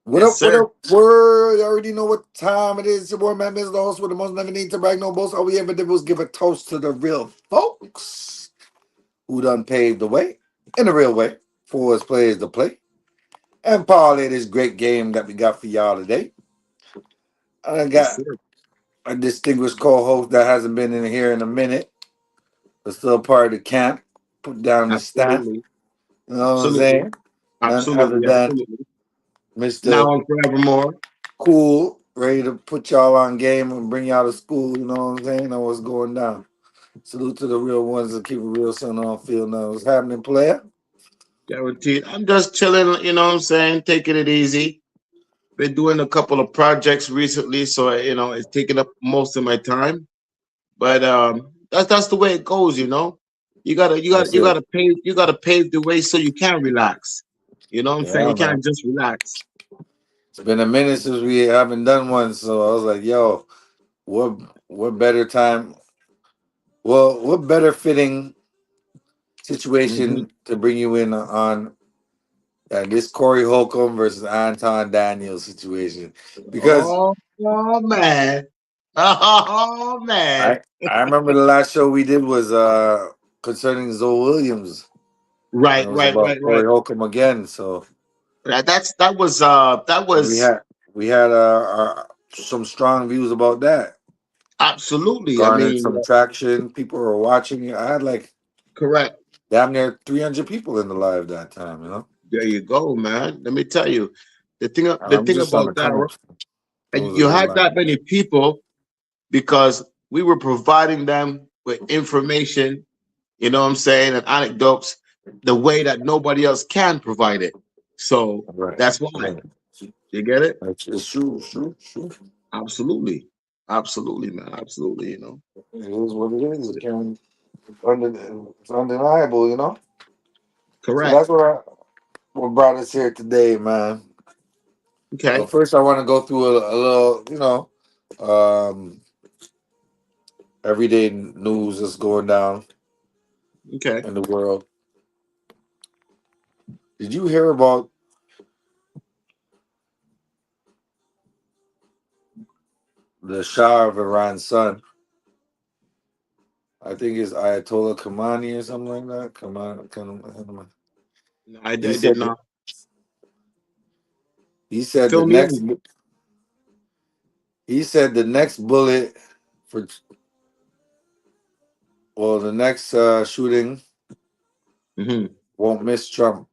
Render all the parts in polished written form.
What Yes, up? What sir. up? Word. You already know what time it is. Your boy, man, Mr. the host with the most never need to brag no boast. All we ever did was give a toast to the real folks who done paved the way in the real way for us players to play and parlay this great game that we got for y'all today. I Yes, got sir. a distinguished co-host that hasn't been in here in a minute, but still part of the camp. Put down the stamp. Absolutely. You know what I'm Absolutely. saying? None other Absolutely. than Absolutely. Mr. Now and forevermore. Cool, ready to put y'all on game and bring y'all to school. You know what I'm saying? Know what's going down. Salute to the real ones that keep it real, son on field. Now, what's happening, player? Guaranteed. I'm just chilling, you know what I'm saying? Taking it easy. Been doing a couple of projects recently, so it's taking up most of my time. But that's the way it goes, you know. You gotta you gotta That's you it. gotta pave you gotta pave the way so you can relax. You know what I'm saying? Yeah, You man. can't just relax. It's been a minute since we haven't done one, so I was like, yo, what what better time? Well, what better fitting Hmm. situation to bring you in on this Corey Holcomb versus Anton Daniels situation? Because Oh man. Oh man. I remember the last show we did was concerning Zoe Williams. And Right, it was right, about right, right. Corey Holcomb again. So That we was had we had some strong views about that. absolutely. I Garnered mean, some traction. People were watching it. I had like correct. damn near 300 people in the live that time. There you go, man. Let me tell you, And the I'm thing just on the about that, come up. It and was a you good had live. that many people because we were providing them with information. You know what I'm saying, and anecdotes the way that nobody else can provide it. So Right. that's why. Right. You get it? It's true. It's true. It's true. Absolutely, absolutely, man. Absolutely. It is what it is. It's undeniable. So Correct. that's what brought us here today, man. Okay. First, I want to go through a little, um, everyday news that's going down Okay. in the world. Did you hear about the Shah of Iran's son? I think it's Ayatollah Khamenei or something like that. Khamenei. No, He I did said not. he said the Fill me next in. he said the next bullet for the next shooting Mhm. won't miss Trump.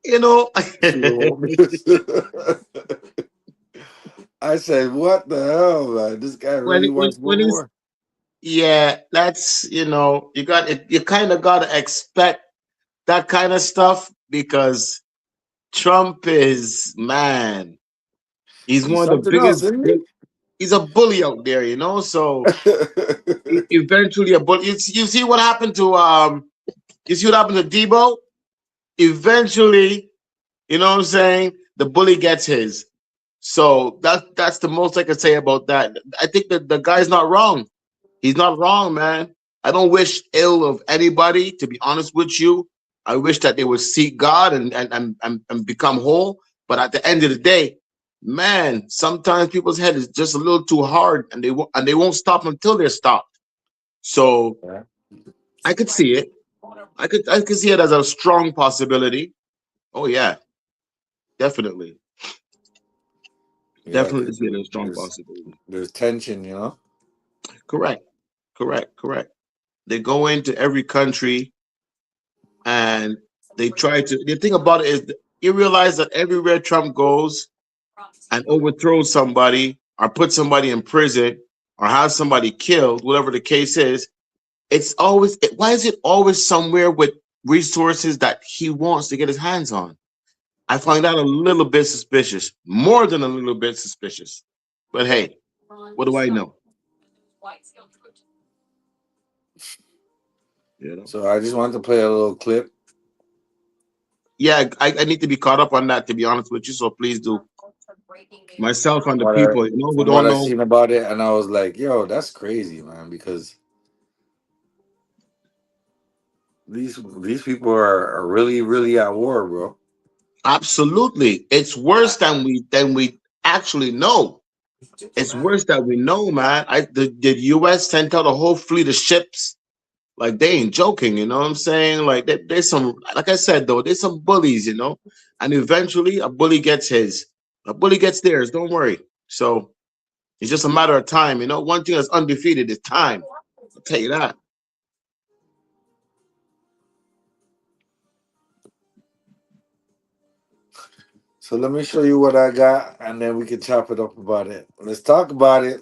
You know. Shooter won't miss. I said, "What the hell, man? This guy when really when wants when one he's more." yeah, that's you kind of got to expect that kind of stuff because Trump is, man, he's He's one of the something else, biggest isn't he's a bully out there, so he? eventually a bully. You see what happened to you see what happened to Debo? Eventually, you know what I'm saying, the bully gets his. So that's the most I can say about that. I think that the guy's not wrong. He's not wrong, man. I don't wish ill of anybody, to be honest with you. I wish that they would seek God and become whole. But at the end of the day, man, sometimes people's head is just a little too hard, and they won't stop until they're stopped. So Yeah, I could see it. I could see it as a strong possibility. Oh yeah, definitely, yeah, definitely because see it as a strong there's possibility. there's tension. Correct, correct, correct. They go into every country and they try to. The thing about it is, you realize that everywhere Trump goes and overthrows somebody or puts somebody in prison or has somebody killed, whatever the case is, it's always. Why is it always somewhere with resources that he wants to get his hands on? I find that a little bit suspicious, more than a little bit suspicious. But hey, what do I know? You know. So I just wanted to play a little clip. Yeah, I need to be caught up on that, to be honest with you. So please do. Myself and the What I people, who from what don't I know. seen about it, and I was like, "Yo, that's crazy, man!" Because these people are really, really at war, bro. Absolutely. It's worse than we actually know. It's worse that we know, man. The US sent out a whole fleet of ships. Like they ain't joking, you know what I'm saying? Like there's some, like I said though, there's some bullies, and eventually a bully gets his, a bully gets theirs. Don't worry. So it's just a matter of time, One thing that's undefeated is time. I'll tell you that. So let me show you what I got, and then we can chop it up about it. Let's talk about it.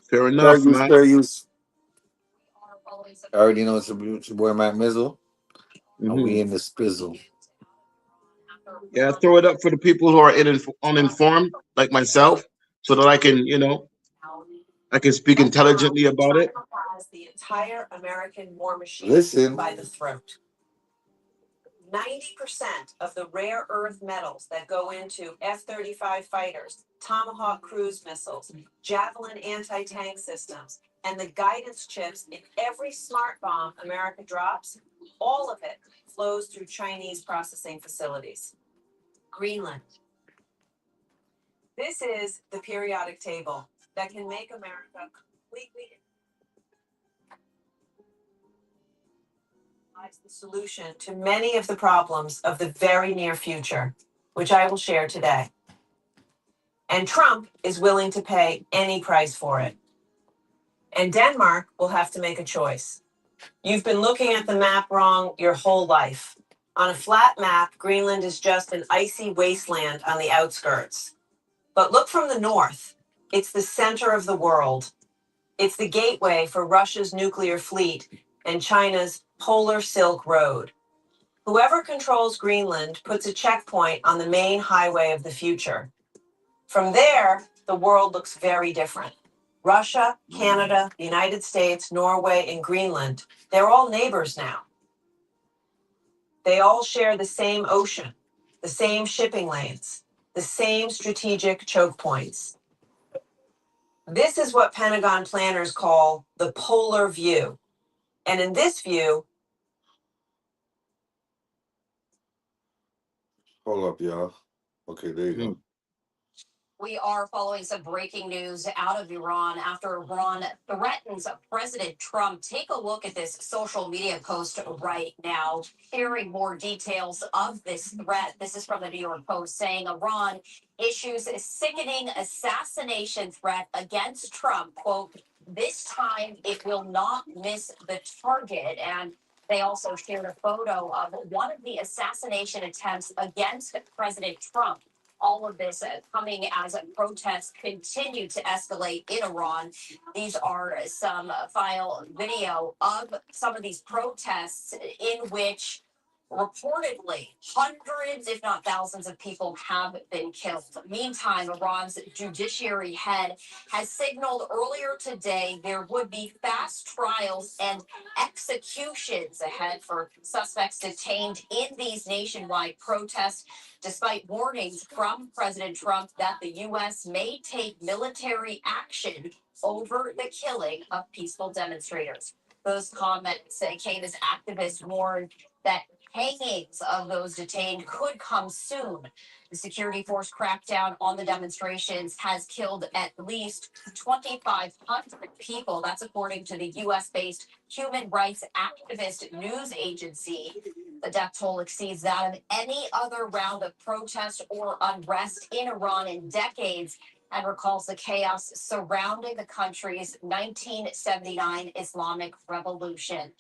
Fair Fair enough, use, man. fair use. I already know it's your boy Matt Mizzle, and Hmm. we in the spizzle. Yeah, throw it up for the people who are uninformed, like myself, so that I can speak intelligently about it. The entire American war machine. Listen. By the throat. 90% of the rare earth metals that go into F-35 fighters, Tomahawk cruise missiles, Javelin anti-tank systems, and the guidance chips in every smart bomb America drops, all of it flows through Chinese processing facilities. Greenland. This is the periodic table that can make America completely the solution to many of the problems of the very near future, which I will share today. And Trump is willing to pay any price for it. And Denmark will have to make a choice. You've been looking at the map wrong your whole life. On a flat map, Greenland is just an icy wasteland on the outskirts. But look from the north. It's the center of the world. It's the gateway for Russia's nuclear fleet and China's Polar Silk Road. Whoever controls Greenland puts a checkpoint on the main highway of the future. From there, the world looks very different. Russia, Canada, the United States, Norway, and Greenland, they're all neighbors now. They all share the same ocean, the same shipping lanes, the same strategic choke points. This is what Pentagon planners call the polar view. And in this view, hold up, y'all. Okay, there you go. We are following some breaking news out of Iran after Iran threatens President Trump. Take a look at this social media post right now, sharing more details of this threat. This is from the New York Post saying Iran issues a sickening assassination threat against Trump. Quote, this time it will not miss the target. And they also shared a photo of one of the assassination attempts against President Trump. All of this coming as protests continue to escalate in Iran. These are some file video of some of these protests in which reportedly hundreds, if not thousands, of people have been killed. Meantime, Iran's judiciary head has signaled earlier today there would be fast trials and executions ahead for suspects detained in these nationwide protests, despite warnings from President Trump that the U.S. may take military action over the killing of peaceful demonstrators. Those comments came as activists warned that hangings of those detained could come soon. The security force crackdown on the demonstrations has killed at least 2,500 people. That's according to the U.S. based human rights activist news agency. The death toll exceeds that of any other round of protest or unrest in Iran in decades and recalls the chaos surrounding the country's 1979 Islamic Revolution.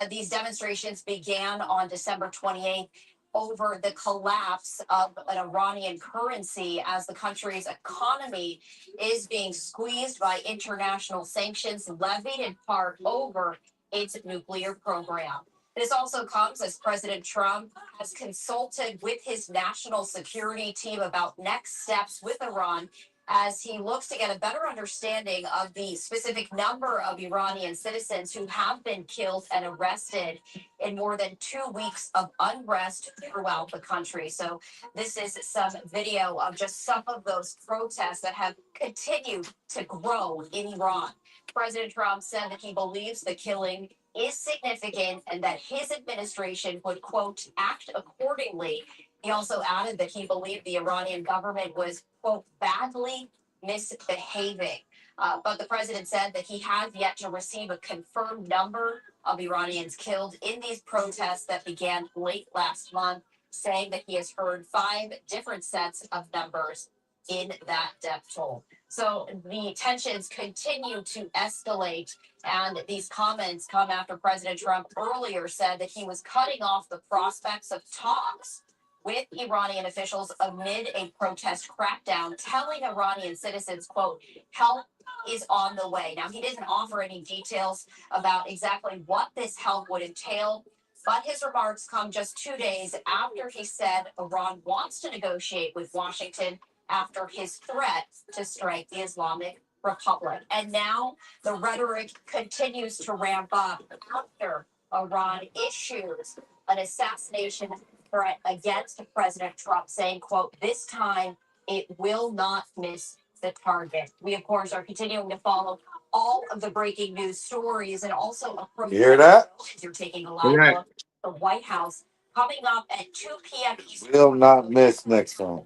These demonstrations began on December 28th over the collapse of an Iranian currency as the country's economy is being squeezed by international sanctions levied in part over its nuclear program. This also comes as President Trump has consulted with his national security team about next steps with Iran as he looks to get a better understanding of the specific number of Iranian citizens who have been killed and arrested in more than 2 weeks of unrest throughout the country. So this is some video of just some of those protests that have continued to grow in Iran. President Trump said that he believes the killing is significant and that his administration would, quote, act accordingly He also added that he believed the Iranian government was, quote, badly misbehaving. But the president said that he has yet to receive a confirmed number of Iranians killed in these protests that began late last month, saying that he has heard 5 different sets of numbers in that death toll. So the tensions continue to escalate, and these comments come after President Trump earlier said that he was cutting off the prospects of talks with Iranian officials amid a protest crackdown, telling Iranian citizens, quote, help is on the way. Now, he didn't offer any details about exactly what this help would entail, but his remarks come just 2 days after he said Iran wants to negotiate with Washington after his threat to strike the Islamic Republic. And now the rhetoric continues to ramp up after Iran issues an assassination threat against President Trump, saying, quote, this time it will not miss the target. We, of course, are continuing to follow all of the breaking news stories and also approach. You hear that? You're taking a live look at the White House coming up at 2 p.m. Eastern. Will not miss next time.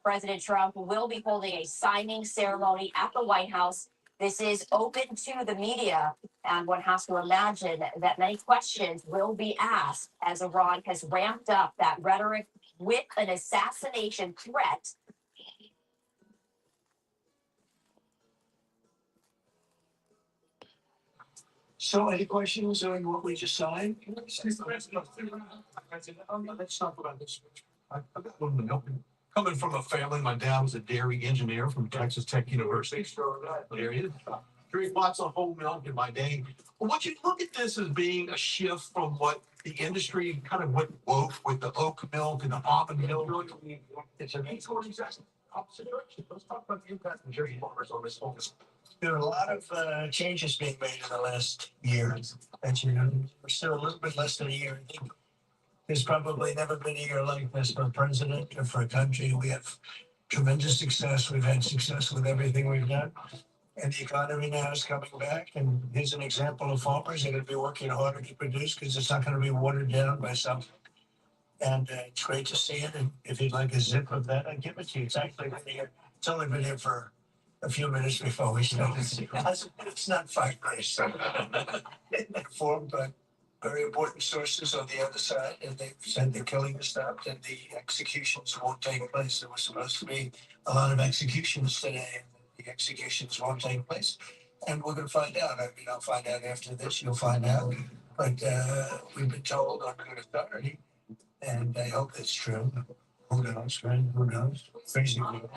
President Trump will be holding a signing ceremony at the White House. This is open to the media, and one has to imagine that many questions will be asked as Iran has ramped up that rhetoric with an assassination threat. So, any questions on what we just signed? Let's talk about this. I've got one to help you. Coming from a family, my dad was a dairy engineer from Texas Tech University. There he is. Drink lots of whole milk in my day. But what you look at this as being a shift from what the industry kind of went woke with the oat milk and the almond milk. It's an exactly opposite direction. Let's talk about the impact of Jersey farmers on this focus. There are a lot of changes being made in the last year. As you know, we're still a little bit less than a year. I think there's probably never been a year like this for a president or for a country. We have tremendous success. We've had success with everything we've done. And the economy now is coming back. And here's an example of farmers. They're going to be working harder to produce because it's not going to be watered down by something. And it's great to see it. And if you'd like a zip of that, I'd give it to you. It's actually been here. It's only been here for a few minutes before we started. It's not 5 days. Informed by very important sources on the other side, and they've said the killing has stopped and the executions won't take place. There was supposed to be a lot of executions today, and the executions won't take place. And we're going to find out. I mean, I'll find out after this. You'll find out. But we've been told on good authority, and I hope it's true. Who knows, friend? Who knows? Crazy world.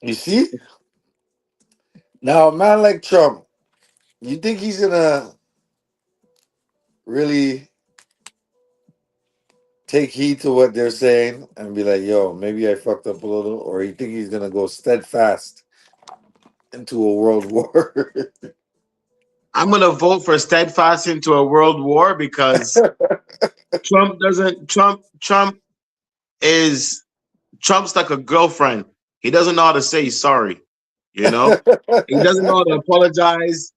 You see? Now, a man like Trump, you think he's gonna really take heed to what they're saying and be like, yo, maybe I fucked up a little? Or you think he's gonna go steadfast into a world war? I'm gonna vote for steadfast into a world war because Trump's like a girlfriend. He doesn't know how to say sorry. You know, he doesn't know how to apologize.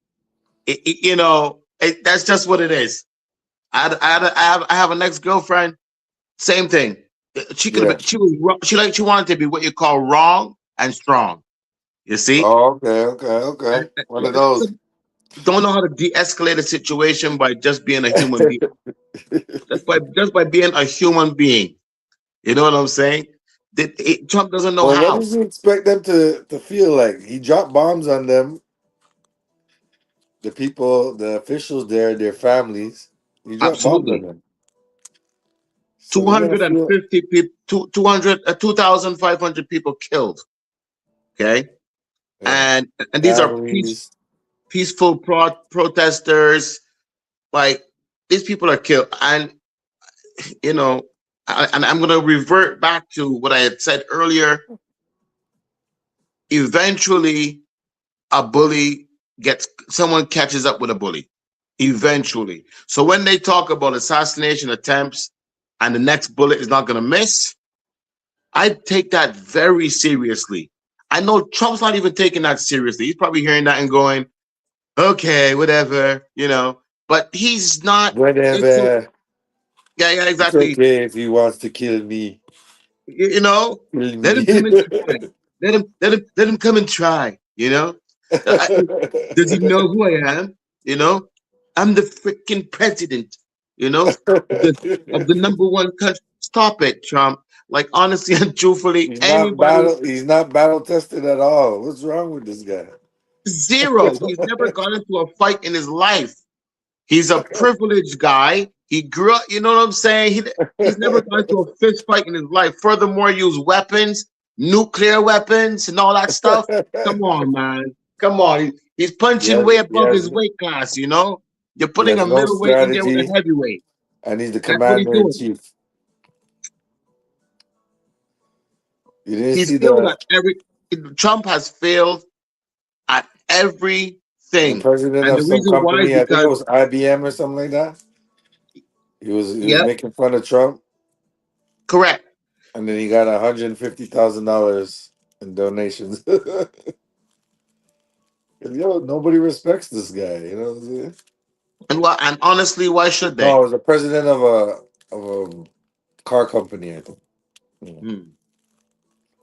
That's just what it is. I have an ex-girlfriend. Same thing. She could have. She wanted to be what you call wrong and strong. You see? Oh, okay. One of those. Don't know how to de-escalate a situation by just being a human being. just by being a human being. You know what I'm saying? Trump doesn't know how. What does he expect them to feel like? He dropped bombs on them. The people, the officials there, their families. He dropped bombs on them. So 250 people, 2,500 people killed. Okay, yeah. and these are peaceful protesters. Like, these people are killed, and I'm going to revert back to what I had said earlier. Eventually, someone catches up with a bully. Eventually. So when they talk about assassination attempts and the next bullet is not going to miss, I take that very seriously. I know Trump's not even taking that seriously. He's probably hearing that and going, okay, whatever, you know. But he's not into, Whatever. yeah, It's exactly. okay if he wants to kill me. You know, Kill let him me. come and try. Let him come and try. You know, I, does he know who I am? You know, I'm the freaking president. You know, of the number one country. Stop it, Trump. Like honestly and truthfully, anybody He's not battle tested at all. What's wrong with this guy? zero. He's never gone into a fight in his life. He's a privileged guy. He grew up, you know what I'm saying? He's never gone into a fist fight in his life. Furthermore, use weapons, nuclear weapons, and all that stuff. Come on, man. Come on. He's punching way He above has his weight class, you know? You're he putting has a no middleweight in there with a strategy, heavyweight. and he's the That's what he's commander in doing. chief. You didn't He's see failed the at Trump has failed at everything. president And of the some reason why is company. I think it because, was IBM or something like that. He was yeah, making fun of Trump, correct. and then he got $150,000 in donations. Yo, nobody respects this guy. You know what I'm saying? And honestly, why should No, I they? was the president of a car company. I think. Yeah. Hmm.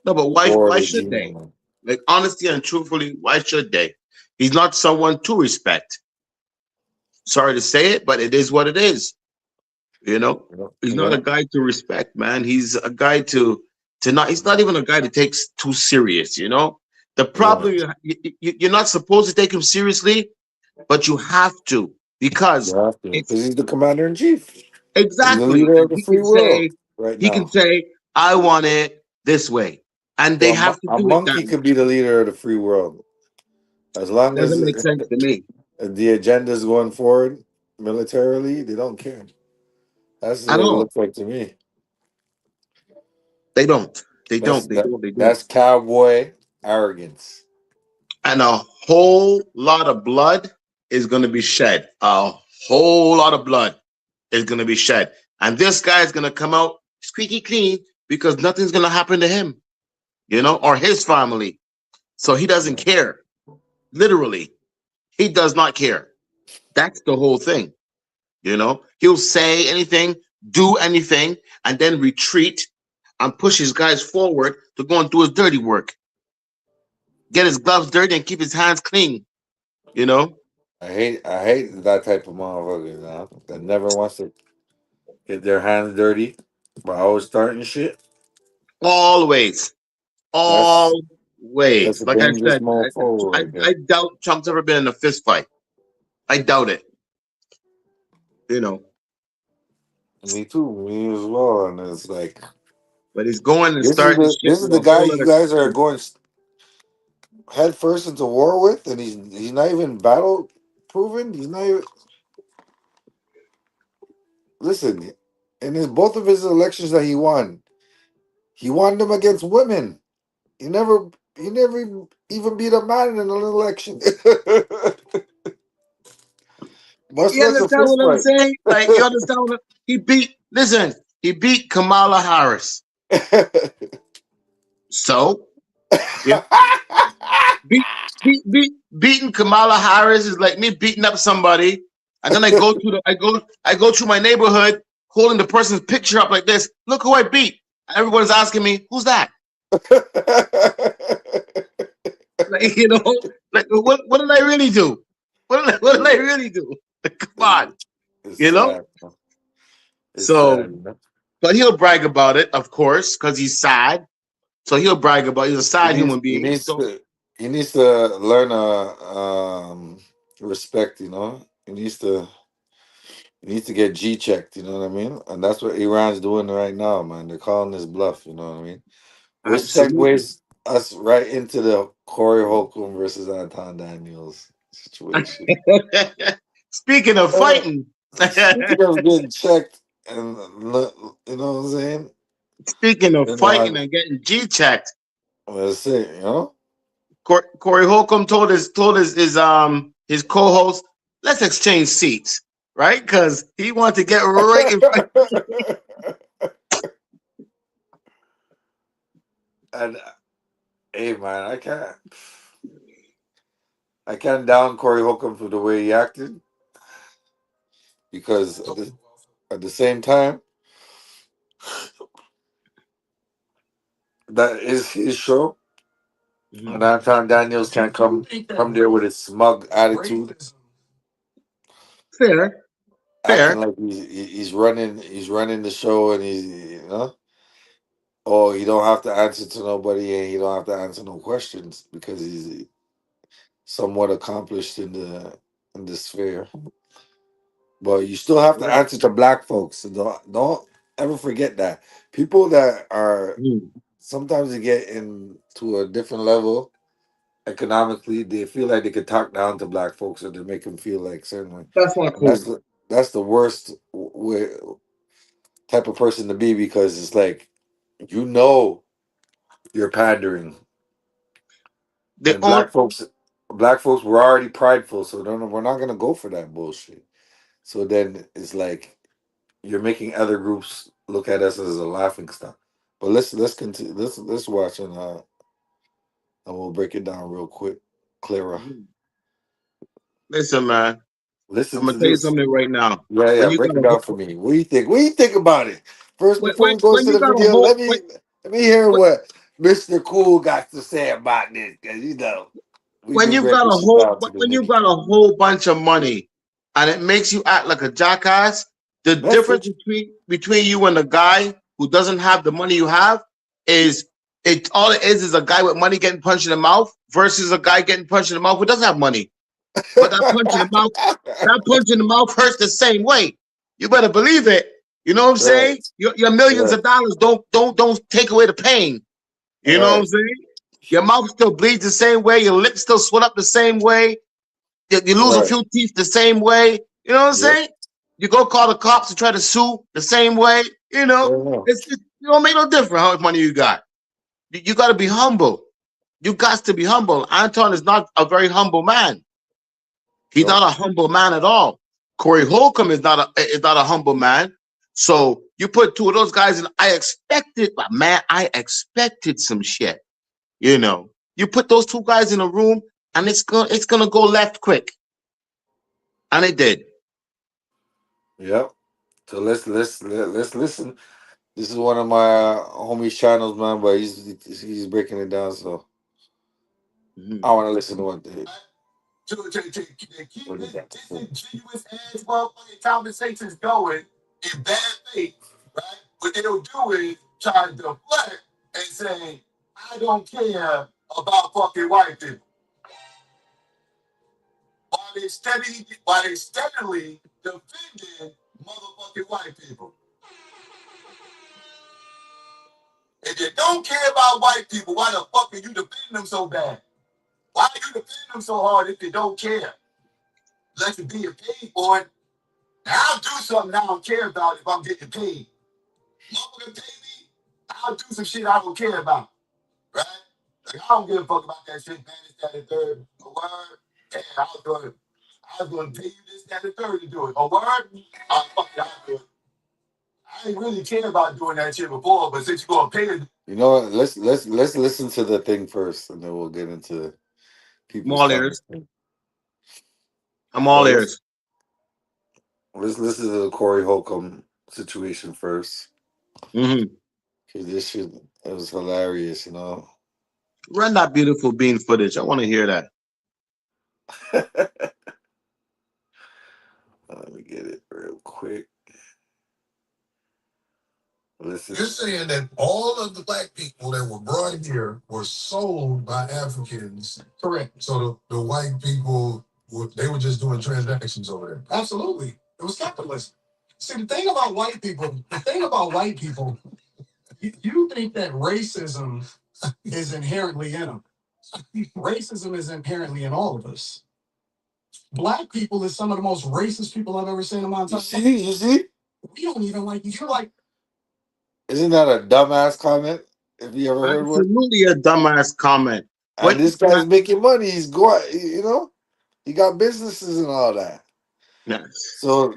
No, but why Ford why or should they? GM. Like honestly and truthfully, why should they? He's not someone to respect. Sorry to say it, but it is what it is. You know, he's You not a know? guy to respect, man. He's a guy to not. He's not even a guy that takes too serious. You know, the Yeah, problem you're not supposed to take him seriously, but you have to you because have to it's because he's the commander in chief. He's the exactly, leader of and the free world right he can now. say, I want it this way, and So they have to a do it that monkey way. could be the leader of the free world as long as Doesn't make sense to me. the agenda is going forward militarily. They don't care. That's At what it all. looks like to me. They don't. They That's don't. They that. don't. They don't. That's cowboy arrogance. And a whole lot of blood is going to be shed. A whole lot of blood is going to be shed. And this guy is going to come out squeaky clean because nothing's going to happen to him, you know, or his family. So he doesn't Yeah. care. Literally, he does not care. That's the whole thing. You know, he'll say anything, do anything, and then retreat and push his guys forward to go and do his dirty work, get his gloves dirty and keep his hands clean, you know? I hate that type of motherfucker, you know, that never wants to get their hands dirty by always starting shit. Always, That's that's always. a Like I dangerous said, motherfucker I, right there. I doubt Trump's ever been in a fist fight. I doubt it, you know. Me too, me as well. And it's like But he's going and this is starting the shit this is with the a guy whole you other guys are country. going head first into war with, and he's not even battle proven. He's not even listen. In both of his elections that he won them against women. He never even beat a man in an election. Much You less a understand fist what I'm fight. saying? Like, you understand listen, he beat Kamala Harris. So, you know, beat, beating Kamala Harris is like me beating up somebody. And then I go through my neighborhood holding the person's picture up like this. Look who I beat. Everyone's asking me, who's that? Like, you know, like what did I really do? What did I really do? Come on, It's you know. sad. It's So, sad. You know? but he'll brag about it, of course, because he's sad. So he'll brag about it. He's a He sad needs human he being. needs So to he needs to learn respect. You know, he needs to get G checked. You know what I mean? And that's what Iran's doing right now, man. They're calling this bluff. You know what I mean? Which absolutely. segues us right into the Corey Holcomb versus Anton Daniels situation. Speaking of Uh, fighting, Speaking of getting checked, and you know what I'm saying? speaking of You know fighting how and getting G checked, let's say, you know? Corey Holcomb told his co-host, let's exchange seats, right? Because he wanted to get right in front. And Hey man, I can't down Corey Holcomb for the way he acted because at the same time that is his show, and Anton Daniels can't come there with his smug attitude, Fair, acting fair. like he's running the show, and oh, he don't have to answer to nobody, and he don't have to answer no questions because he's somewhat accomplished in the sphere. But you still have to Right. answer to black folks. So don't ever forget that. People that are Mm. sometimes they get into a different level economically, they feel like they could talk down to black folks or they make them feel like certain way. That's not And that's cool. the worst type of person to be because it's like you know you're pandering. The And on black folks were already prideful, so we're not gonna go for that bullshit. So then it's like you're making other groups look at us as a laughing stock. But let's continue. Let's watch and we'll break it down real quick, Clara. listen, man. Listen I'm gonna to tell you this. something right now. Yeah, When yeah. you got Break it a down for me. What do you think? What do you think about it? First, before we go when into you the got a video, whole let me hear what Mr. Cool got to say about this, because we when do you break got a this shit whole down to the when you nitty got a whole bunch of money and it makes you act like a jackass, the difference message. between you and the guy who doesn't have the money you have is it all it is a guy with money getting punched in the mouth versus a guy getting punched in the mouth who doesn't have money. But that punch in the mouth hurts the same way. You better believe it. You know what I'm Right, saying? Your millions right, of dollars don't take away the pain. You know what I'm right, saying? Your mouth still bleeds the same way. Your lips still swell up the same way. You lose a right. few teeth the same way. You know what I'm Yep. saying? You go call the cops to try to sue the same way. You I know, know. it don't make no difference how much money you got. You got to be humble. You got to be humble. Anton is not a very humble man. He's not Nope. a humble man at all. Corey Holcomb is not a humble man. So you put two of those guys in. I expected some shit. You know, you put those two guys in a room, and it's gonna go left quick, and it did. Yep. So let's listen. This is one of my homies' channels, man, but he's breaking it down. So I want to listen to what they To keep what he this got to say. disingenuous ass motherfucking conversations going in bad faith, right? What they'll do is try to deflect and say, I don't care about fucking white people. While they steadily defending motherfucking white people. If you don't care about white people, why the fuck are you defending them so bad? Why are you defending them so hard if you don't care? Let you be paid for it. Now, I'll do something I don't care about if I'm getting paid. Motherfucker pay me, I'll do some shit I don't care about. Right? Like, I don't give a fuck about that shit, man. This, that, and third. A word. Yeah, I was going to pay you this, that, and third to do it. A word? Fuck it, I'll do it. I ain't really care about doing that shit before, but since you're going to pay it, You know what? Let's listen to the thing first, and then we'll get into I'm people's all ears. comments. I'm Well, all ears. let's listen to the Corey Holcomb situation first, Mm-hmm. because this shit it was hilarious. Run that beautiful bean footage. I want to hear that. Let me get it real quick. Listen. you're saying that all of the black people that were brought here were sold by Africans. Correct. So the white people, they were just doing transactions over there. Absolutely. It was capitalism. See, the thing about white people, you think that racism is inherently in them. Racism is inherently in all of us. Black people is some of the most racist people I've ever seen in my You entire life. see, you see, We don't even like you. You're like, isn't that a dumbass comment? If you ever heard one, Absolutely a dumbass comment. and When this guy's making money. He's going, he got businesses and all that. yes. So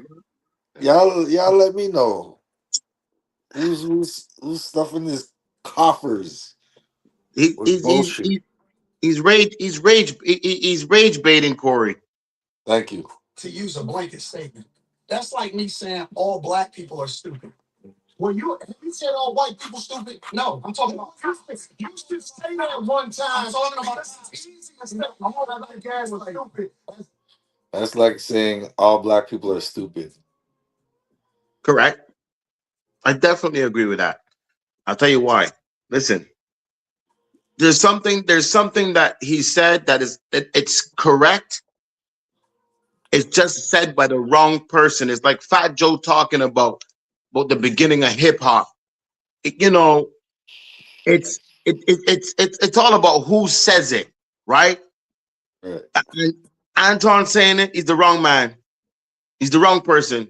y'all let me know who's stuffing his coffers. He, What he's he's bullshit. he's he's rage baiting Corey. Thank you. To use a blanket statement. That's like me saying all black people are stupid. Well, you said all white people stupid. No, I'm talking about you should say that one time. I'm talking about it's easy to say all black guys were stupid. That's like saying all black people are stupid. Correct. I definitely agree with that. I'll tell you why. Listen, there's something that he said that it's correct. It's just said by the wrong person. It's like Fat Joe talking about the beginning of hip hop. You know, it's all about who says it, right? Right. And Anton saying it, he's the wrong man. He's the wrong person.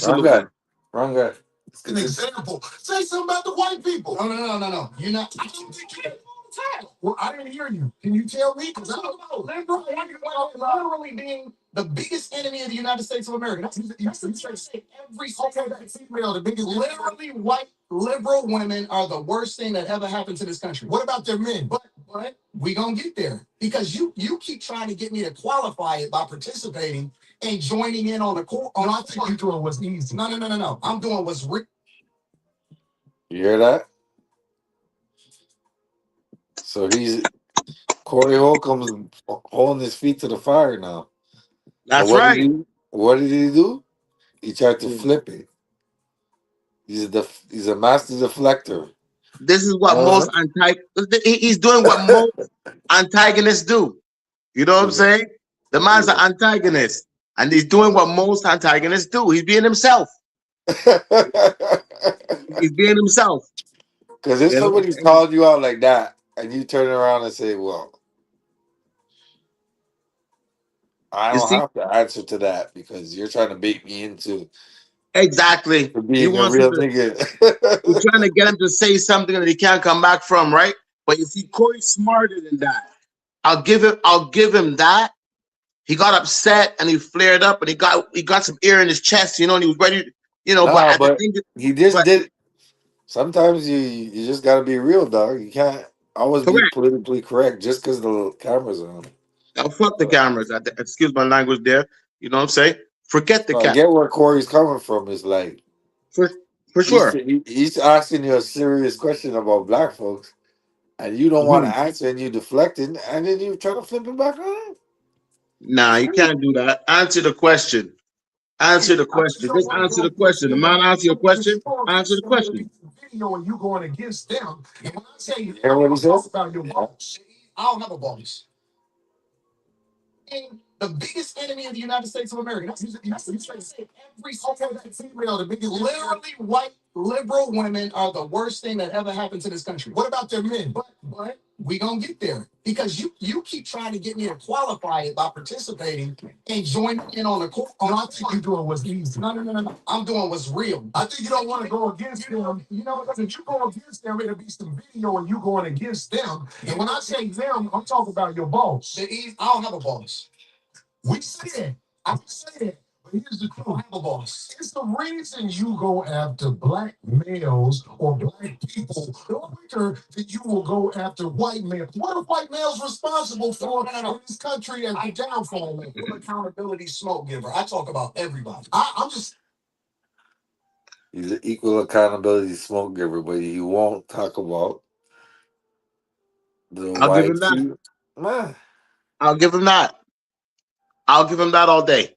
Wrong guy. Absolutely. Wrong guy. An example. Say something about the white people. No. You're not. I don't think you all the time. Well, I didn't hear you. Can you tell me? Because I don't know. Literally being the biggest enemy of the United States of America. That's you say every female, the biggest. Literally, white liberal women are the worst thing that ever happened to this country. What about their men? But we gonna get there because you keep trying to get me to qualify it by participating and joining in on the court. On I think you doing what's easy. No. I'm doing what's You hear that? So Corey Holcomb's holding his feet to the fire now. So That's right. what did he do? He tried to flip it. He's a master deflector. This is what Uh-huh. most he's doing what most antagonists do. You know what I'm Yeah. saying? The man's an Yeah. antagonist, and he's doing what most antagonists do. He's being himself. He's being himself. Because if You know? somebody's calling you out like that, and you turn around and say, "Well, I You don't see? have to answer to that because you're trying to bait me into Exactly. He being a wants him real to, he's nigga." trying to get him to say something that he can't come back from, right? But you see, Corey's smarter than that. I'll give him that. He got upset and he flared up and he got some air in his chest, and he was ready, but Nah, at the but thing he just but did. Sometimes you just gotta be real, dog. You can't always be correct. politically correct just because the cameras are on. Now fuck the cameras. Excuse my language there. You know what I'm saying? Forget the So I cat. get where Corey's coming from. Is like For for sure. he's asking you a serious question about black folks, and you don't want to Mhm. answer, and you deflecting, and then you try to flip it back on. Nah, It's you crazy. can't do that. Answer the question. Answer the I just question. don't Just want to answer go the against question. The them. man answer your question. Strong Answer the somebody to question. be video and you going against them. And when I say You hear what he I'm talking says? about your Yeah. boss, I don't have a boss. The biggest enemy of the United States of America. That's you say every female, the biggest. Literally, white liberal women are the worst thing that ever happened to this country. What about their men? But we gonna get there because you keep trying to get me to qualify it by participating and joining in on the court. On I think you doing what's easy. No. I'm doing what's real. I think you don't want to go against them. You know, if you go against them, it'll be some video and you going against them. And when I say them, I'm talking about your boss. I don't have a boss. We say it. I say it. But here's the truth. I have a boss. It's the reason you go after black males or black people quicker than you will go after white males. What are white males responsible for in this country and the downfall? I'm accountability smoke giver. I talk about everybody. I'm just He's an equal accountability smoke giver, but he won't talk about the I'll give him white that. sheep. Man, I'll give him that. I'll give him that all day.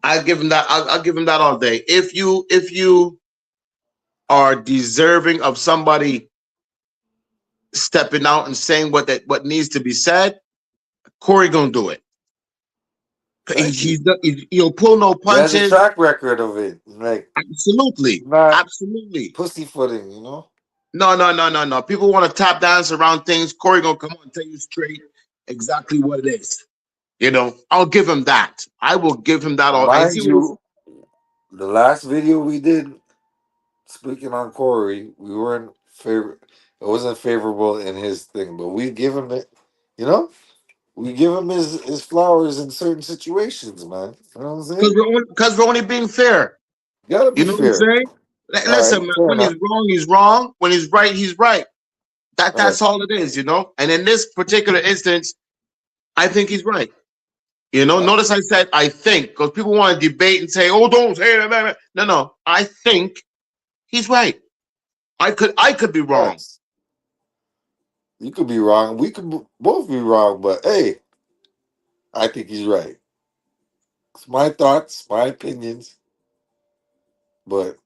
I'll give him that. I'll give him that all day. If you are deserving of somebody stepping out and saying what needs to be said, Corey gonna do it. thank you. He'll pull no He has a punches. track record of it. Like Absolutely, not absolutely. pussyfooting, you know. No. People want to tap dance around things. Corey gonna come on and tell you straight exactly what it is. I'll give him that. I will give him that all. And see Mind what you, the last video we did, speaking on Corey, we weren't favor. It wasn't favorable in his thing, but we give him it. You know, we give him his flowers in certain situations, man. You know what I'm saying? because we're only being fair. Gotta You be know what I'm fair. saying? All Listen, right, man. fair When he's enough. wrong, he's wrong. When he's right, he's right. That's all it is, you know. And in this particular instance, I think he's right. You know, notice I said I think, because people want to debate and say, "Oh, don't say that." No. I think he's right. I could be wrong. Facts. You could be wrong. We could both be wrong, but hey, I think he's right. It's my thoughts, my opinions, but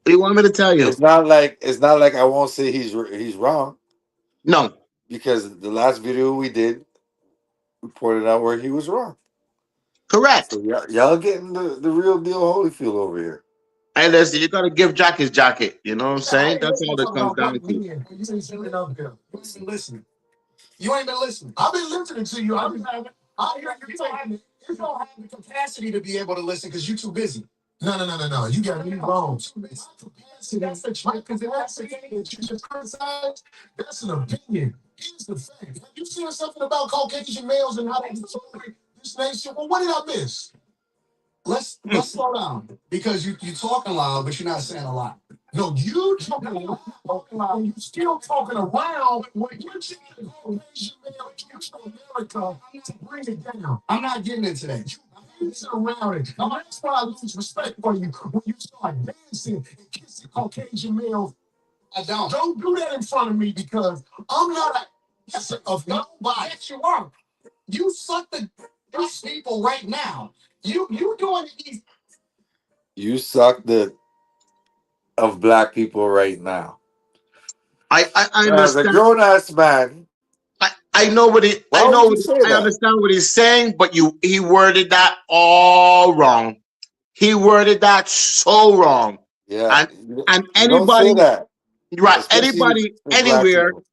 What do you want me to tell you? it's not like I won't say he's wrong, No, because the last video we did, we pointed out where he was wrong. correct. So y'all getting the real deal Holyfield over here. And listen, you gotta give Jack his jacket. You know what I'm saying? Hey, That's let's all go that talk comes about down what to. me and you say something up here. Listen, listen. You ain't been listening. I've been listening to you. I hear you talking. You don't have the capacity to be able to listen because you're too busy. No. You got me wrong. Capacity. That's the trait. Because that's the thing that you just criticize. That's an opinion. Here's the fact. Have you seen something about Caucasian males and how they destroy this nation? Well, what did I miss? Let's slow down because you talking loud, but you're not saying a lot. No, you talking loud, and you still talking around what you're trying to go Asian male to America to bring it down. I'm not getting into that. You dance around it. Now, that's why I lose respect for you when you start dancing and kissing Caucasian males. I don't. Don't do that in front of me because I'm not a kisser of nobody. Yes, you are. You suck the these people right now. You doing these. You suck the of black people right now. I As a understand. grown ass man, I know what he. why would you say I that? understand what he's saying, but he worded that all wrong. He worded that so wrong. Yeah, And you don't say anybody, that, right? especially Anybody for black anywhere people.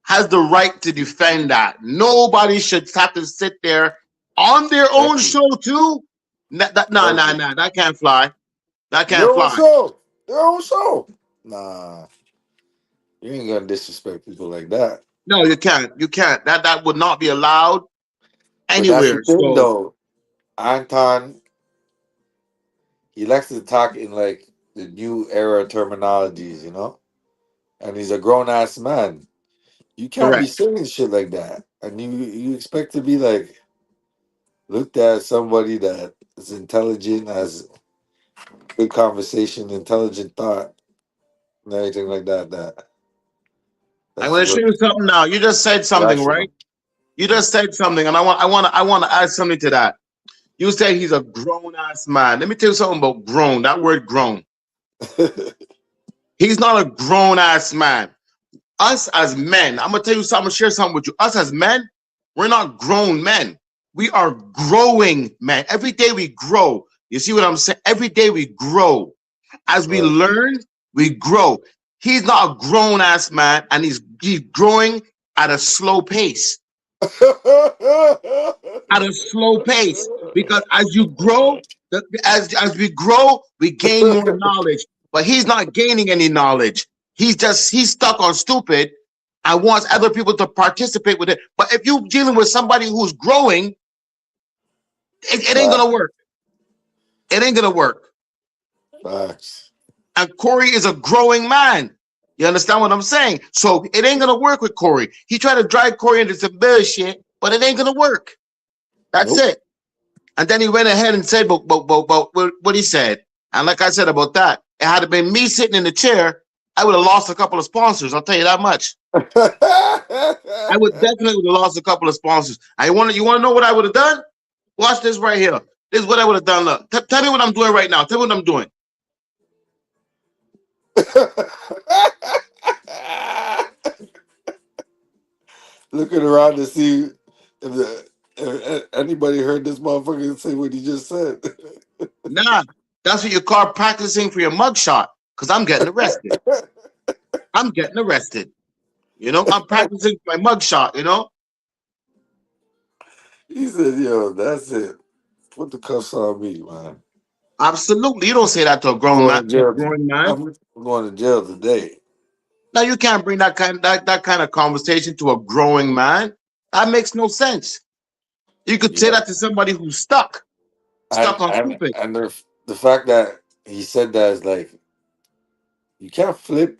has the right to defend that. Nobody should have to sit there on their own Thank you. show too. No, Thank you. that can't fly. That Their can't own fly. show. Their own show. Nah, you ain't gonna disrespect people like that. No, you can't. You can't. That would not be allowed But that's the anywhere. thing, So though. Anton, he likes to talk in like the new era terminologies, you know. And he's a grown ass man. You can't be correct. saying shit like that, and you expect to be like looked at as somebody that is intelligent, has good conversation, intelligent thought, and everything like that. I'm That's going to show what you something now. You just said something, right? rational. You Yeah. just said something, and I want to add something to that. You said he's a grown ass man. Let me tell you something about grown. That word grown. He's not a grown ass man. Us as men, I'm gonna tell you something. I'm gonna share something with you. Us as men, we're not grown men. We are growing men. Every day we grow. You see what I'm saying? Every day we grow. As we Right. learn, we grow. He's not a grown ass man, and he's growing at a slow pace. At a slow pace, because as you grow, as we grow, we gain more knowledge. But he's not gaining any knowledge. He's stuck on stupid and wants other people to participate with it. But if you're dealing with somebody who's growing, it ain't gonna Facts. work. It ain't gonna work. Facts. And Corey is a growing man. You understand what I'm saying? So it ain't gonna work with Corey. He tried to drag Corey into some bullshit, but it ain't gonna work. That's Nope. it. And then he went ahead and said, but what he said. And like I said about that, it had been me sitting in the chair, I would have lost a couple of sponsors. I'll tell you that much. I would definitely would have lost a couple of sponsors. You want to know what I would have done? Watch this right here. This is what I would have done. Look, tell me what I'm doing right now. Tell me what I'm doing. Looking around to see if anybody heard this motherfucker say what he just said. Nah, that's what you call practicing for your mugshot. Because I'm getting arrested. I'm getting arrested. You know, I'm practicing for my mugshot. You know, He said, "Yo, that's it. Put the cuffs on me, man. absolutely. You don't say that to a I'm grown going man. to To a jail. growing man. I'm going to jail today." Now you can't bring that kind of conversation to a growing man. That makes no sense. You could say Yeah, that to somebody who's stuck and on and stupid. and the fact that he said that is like you can't flip.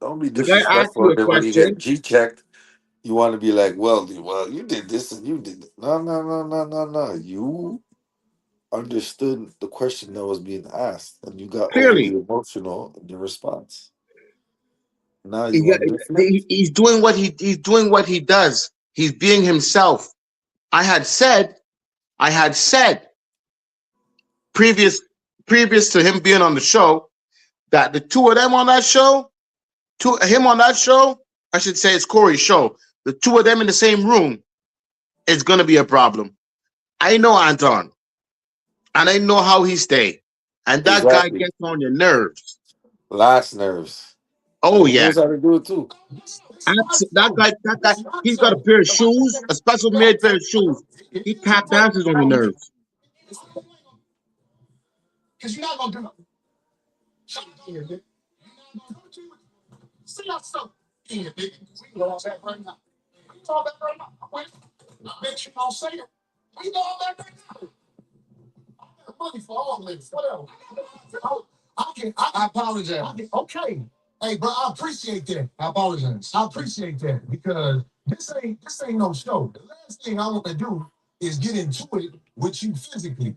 Don't be The guy asked you disrespectful. a Then when you get question. G checked, you want to be like, well, you did this and you did that. No, no, no, no, no, no. You understood the question that was being asked, and you got overly Clearly, emotional in your response. Now you he, want to deflect. he's doing he's doing what he does. He's being himself. I had said, I had said previous previous to him being on the show that the two of them on that show, him on that show, I should say it's Corey's show. The two of them in the same room is gonna be a problem. I know Anton, and I know how he stay, and that guy Exactly. gets on your nerves. Last nerves. Oh And he yeah, knows how to do it too. that guy, he's got a pair of shoes, a special made pair of shoes. He tap dances on your nerves. Because you're not gonna do it. See us so here, nigga. We know all that right now. We know all that right now. I bet you don't say it. We know all that right now. I got money for all this. Whatever. I apologize. Okay. Hey, bro, I appreciate that. I apologize. I appreciate that because this ain't no show. The last thing I want to do is get into it with you physically.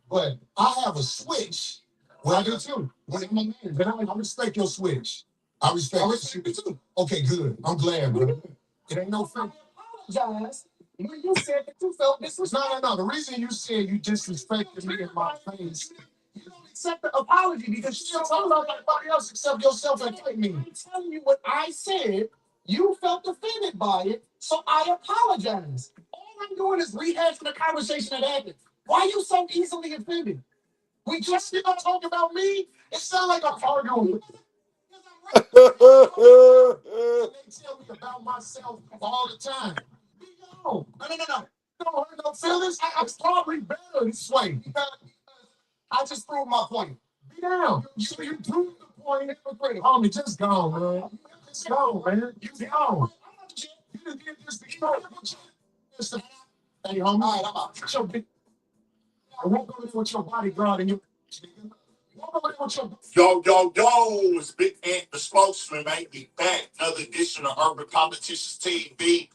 But I have a switch. Well, I do too. When I'm a man, but I respect your switch. I respect it too. Okay, good. I'm glad, bro. It ain't no fun. I apologize. When you said that you felt this was no. The reason you said you disrespected me in my face, you don't accept the apology because you don't talk about everybody else except yourself and fight me. I'm telling you what I said. You felt offended by it, so I apologize. All I'm doing is rehashing the conversation that happened. Why are you so easily offended? We just did not talk about me. It sounds like I'm arguing with you. They tell me about myself all the time. No. Don't hurt no feelings. I'm probably better this way. I just proved my point. Be down. You proved the point. Hypocrite. Homie, just gone, man. Just gone, man. You gone. You done did this to you. Hey, homie. All right, I'm out. Get your big. I won't go there with your bodyguard and you. Yo, it's Big Ant, the spokesman, man. We back. Another edition of Urban Politicians TV.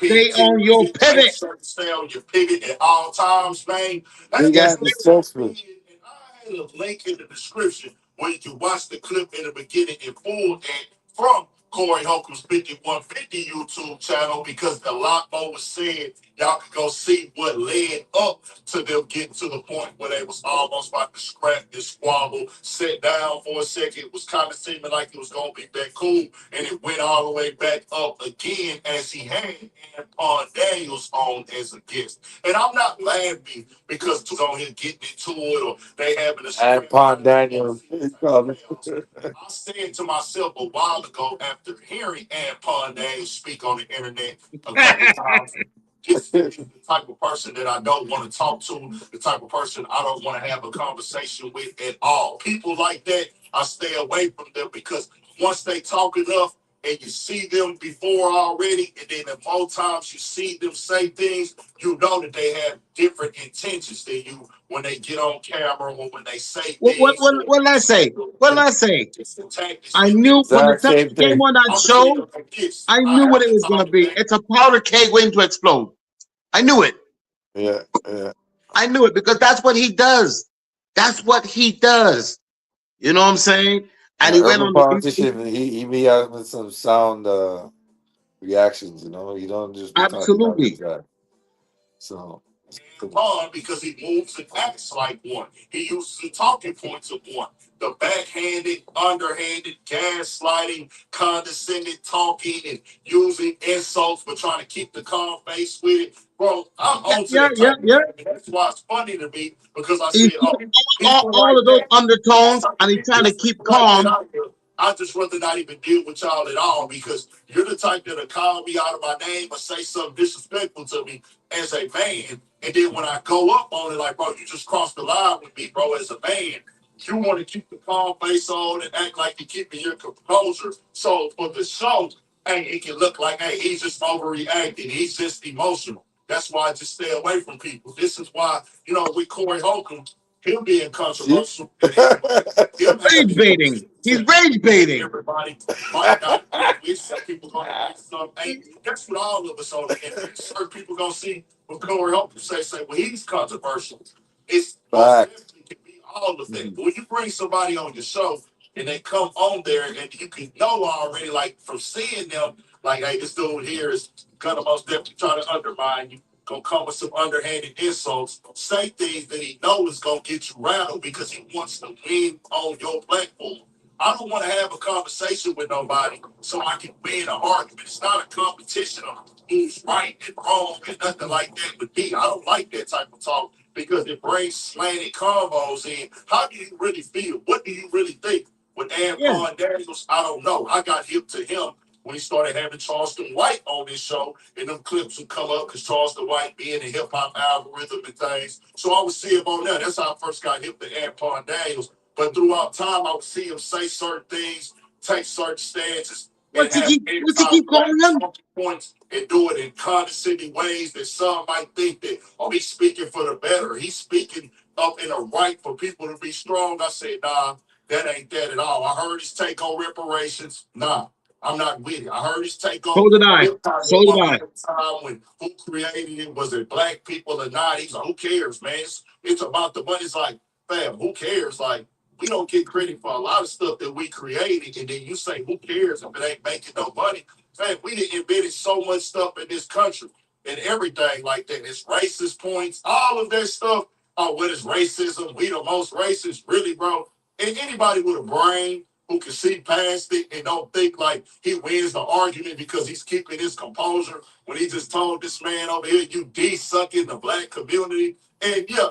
Stay on your UPT. Make pivot. sure to stay on your pivot at all times, man. Let's Big get Yes, Ant, sir. the straight to spokesman. it. And I had a link in the description where you can watch the clip in the beginning in full and from Corey Holcomb's 5150 YouTube channel because a lot more was said. Y'all can go see what led up to them getting to the point where they was almost about to scrap this squabble, sit down for a second. It was kind of seeming like it was going to be back cool, and it went all the way back up again as he had Anton Daniels on as a guest. And I'm not laughing because he's on here getting into it or they having a And scrap. Pond Daniel. I said to myself a while ago after hearing Anton Daniels speak on the internet a couple times, this is the type of person that I don't want to talk to, the type of person I don't want to have a conversation with at all. People like that, I stay away from them because once they talk enough and you see them before already, and then the more times you see them say things, you know that they have different intentions than you when they get on camera or when they say things. What did I say? What did I say? It's the tactics. I knew when the Exact time same came thing. on that I'm gonna tell show, you like this. I I knew what have it to was going to talk be. back. It's a powder keg waiting to explode. I knew it. Yeah, yeah. I knew it because that's what he does. That's what he does. You know what I'm saying? And An he went urban on. politician, he be having some sound reactions, You don't just be talking out Absolutely. his eye. So On because he moves and acts like one. He uses the talking points of one. The backhanded, underhanded, gaslighting, condescending talking, and using insults but trying to keep the calm face with it. Bro, I'm Yeah, on to yeah, that yeah, type of yeah. thing. That's why it's funny to me because I He's said, oh, people all like of those that. undertones, and he's trying to keep calm. I just rather not even deal with y'all at all because you're the type that'll call me out of my name or say something disrespectful to me as a man. And then when I go up on it, like, bro, you just crossed the line with me, bro, as a man. You want to keep the calm face on and act like you're keeping your composure. So for the show, hey, it can look like, hey, he's just overreacting. He's just emotional. That's why I just stay away from people. This is why, with Corey Holcomb, him being see? controversial, him having Rage baiting. He's rage baiting. Everybody might not agree with. Some people gonna agree, some ain't. That's what all of us on the internet. Certain people gonna see what Corey Holcomb say, well, he's controversial. It's most definitely can be all of that. But when you bring somebody on your show and they come on there and you can know already, like from seeing them, like, hey, this dude here is gonna most definitely try to undermine you, gonna come with some underhanded insults, say things that he knows is gonna get you rattled because he wants to win on your platform. I don't want to have a conversation with nobody so I can win an argument. It's not a competition of who's right and wrong and nothing like that with me. I don't like that type of talk because it brings slanted combos in. How do you really feel? What do you really think? With Anton Daniels, I don't know. I got hip to him when he started having Charleston White on his show, and them clips would come up because Charleston White being the hip hop algorithm and things. So I would see him on there. That's how I first got hip to Anton Daniels. But throughout time, I would see him say certain things, take certain stances, What's he keep calling them? Points and do it in condescending ways that some might think that, oh, he's speaking for the better. He's speaking up in a right for people to be strong. I said, nah, that ain't that at all. I heard his take on reparations. Nah, I'm not with it. I heard his take on So did I. So did I. time when who created it, was it black people or not? He's like, who cares, man? It's about the money. It's like, fam, who cares? Like, we don't get credit for a lot of stuff that we created, and then you say, who cares if it ain't making no money? Man, we done invented so much stuff in this country and everything like that. It's racist points, all of that stuff. Oh, what is racism? We the most racist, really, bro. And anybody with a brain who can see past it and don't think like he wins the argument because he's keeping his composure when he just told this man over here, you D-sucking the black community. And yeah,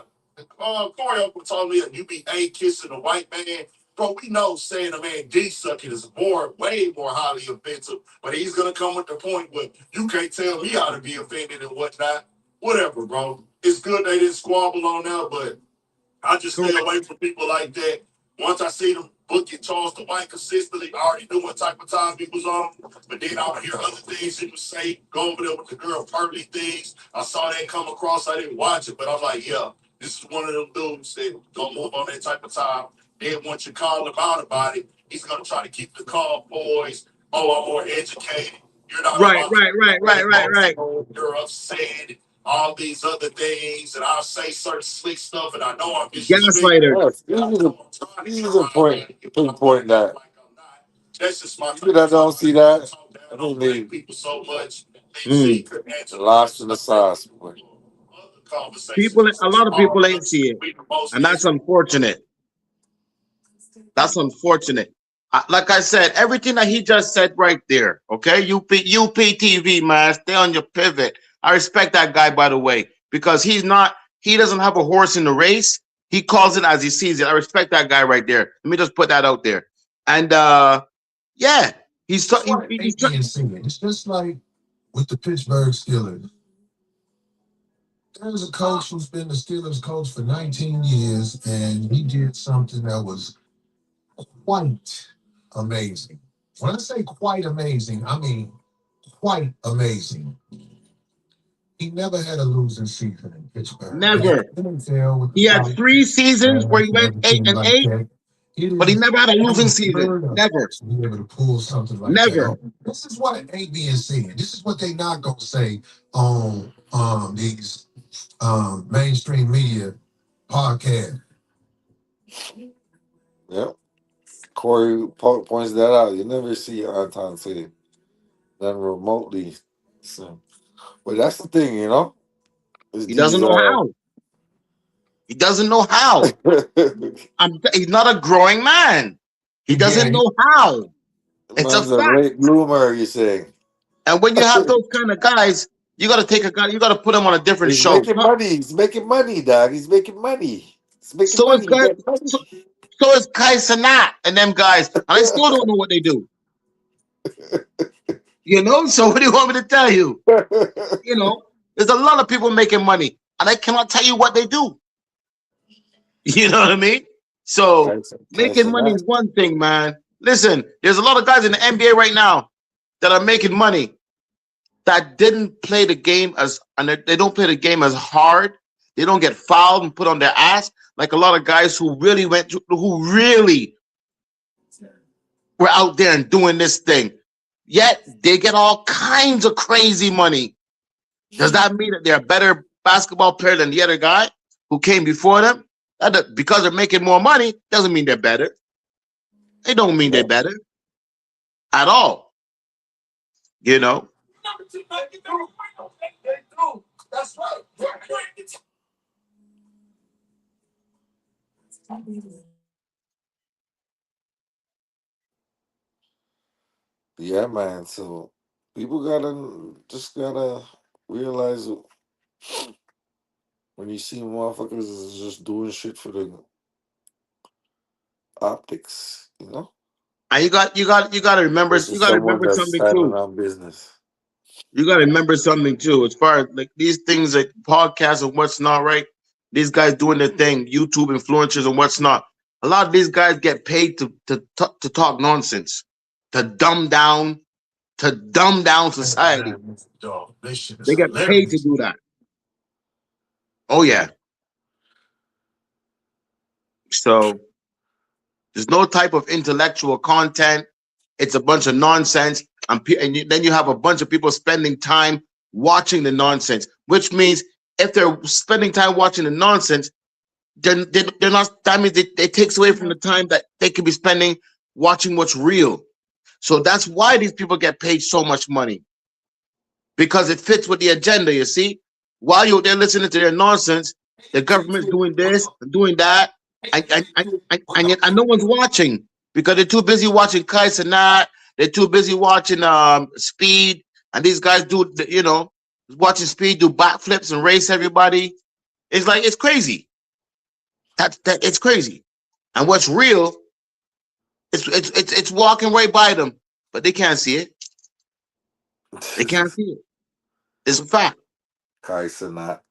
Corey Uncle told me that you be A kissing a white man. Bro, we know saying a man D-sucking is way more highly offensive. But he's going to come with the point where you can't tell me how to be offended and whatnot. Whatever, bro. It's good they didn't squabble on that, but I just stay away from people like that. Once I see them booking Charleston White consistently, I already knew what type of time he was on. But then I would hear other things he would say, go over there with the girl Pearly things. I saw that come across. I didn't watch it, but I'm like, yeah, this is one of them dudes that don't move on that type of time. Then once you call him out about it, he's going to try to keep the calm boys. Oh, I'm more educated. You're not right. You're upset. All these other things, and I'll say certain slick stuff, and I know I'm Gaslighter. This is a point that that's just my people that don't see that. I don't need people so much. lost in the sauce. People, a lot of people ain't see it, and that's unfortunate. That's unfortunate. Like I said, everything that he just said right there, okay? UPTV, man, stay on your pivot. I respect that guy, by the way, because he doesn't have a horse in the race. He calls it as he sees it. I respect that guy right there. Let me just put that out there. And yeah, it's just like with the Pittsburgh Steelers. There's a coach who's been the Steelers coach for 19 years, and he did something that was quite amazing. When I say quite amazing, I mean quite amazing. He never had a losing season in Pittsburgh. Never. He had 3 seasons where he went 8-8, but he never had a losing season. Never. To be able to pull something like Never. that. This is what ain't being seen. This is what they not gonna say on these mainstream media podcasts. Yep. Corey points that out. You never see Anton say that remotely. So, but that's the thing, you know. He doesn't know how. He doesn't know how. He's not a growing man. He doesn't know how. It's a fact. Late bloomer, you say. And when you have those kind of guys, you got to take a guy. You got to put him on a different show. Making money. He's making money, dog. He's making money. He's making so money. So is Kai Cenat and them guys, and I still don't know what they do. You know. So what do you want me to tell you? You know, there's a lot of people making money, and I cannot tell you what they do. You know what I mean? So making money is one thing, man. Listen, there's a lot of guys in the NBA right now that are making money that didn't play the game they don't play the game as hard. They don't get fouled and put on their ass like a lot of guys who really were out there and doing this thing. Yet they get all kinds of crazy money. Does that mean that they're a better basketball player than the other guy who came before them? Because they're making more money doesn't mean they're better. It don't mean they're better at all. You know? That's right. Yeah, man. So people gotta realize when you see motherfuckers is just doing shit for the optics, you know, And you got to remember versus someone that's something standing too. on business. You got to remember something too. As far as like these things like podcasts and what's not, right? These guys doing their thing, YouTube influencers and what's not. A lot of these guys get paid to talk nonsense, to dumb down society. Dog, this shit is They get paid to hilarious. do that. Oh yeah. So there's no type of intellectual content. It's a bunch of nonsense, and then you have a bunch of people spending time watching the nonsense. Which means if they're spending time watching the nonsense, then they're not. That means it takes away from the time that they could be spending watching what's real. So that's why these people get paid so much money, because it fits with the agenda. You see, while you're there listening to their nonsense, the government's doing this and doing that, and no one's watching because they're too busy watching Kais and that. They're too busy watching Speed, and these guys do, you know, watching Speed do backflips and race everybody. It's like it's crazy. That it's crazy. And what's real, it's walking right by them, but they can't see it. They can't see it. It's a fact. Kais and that.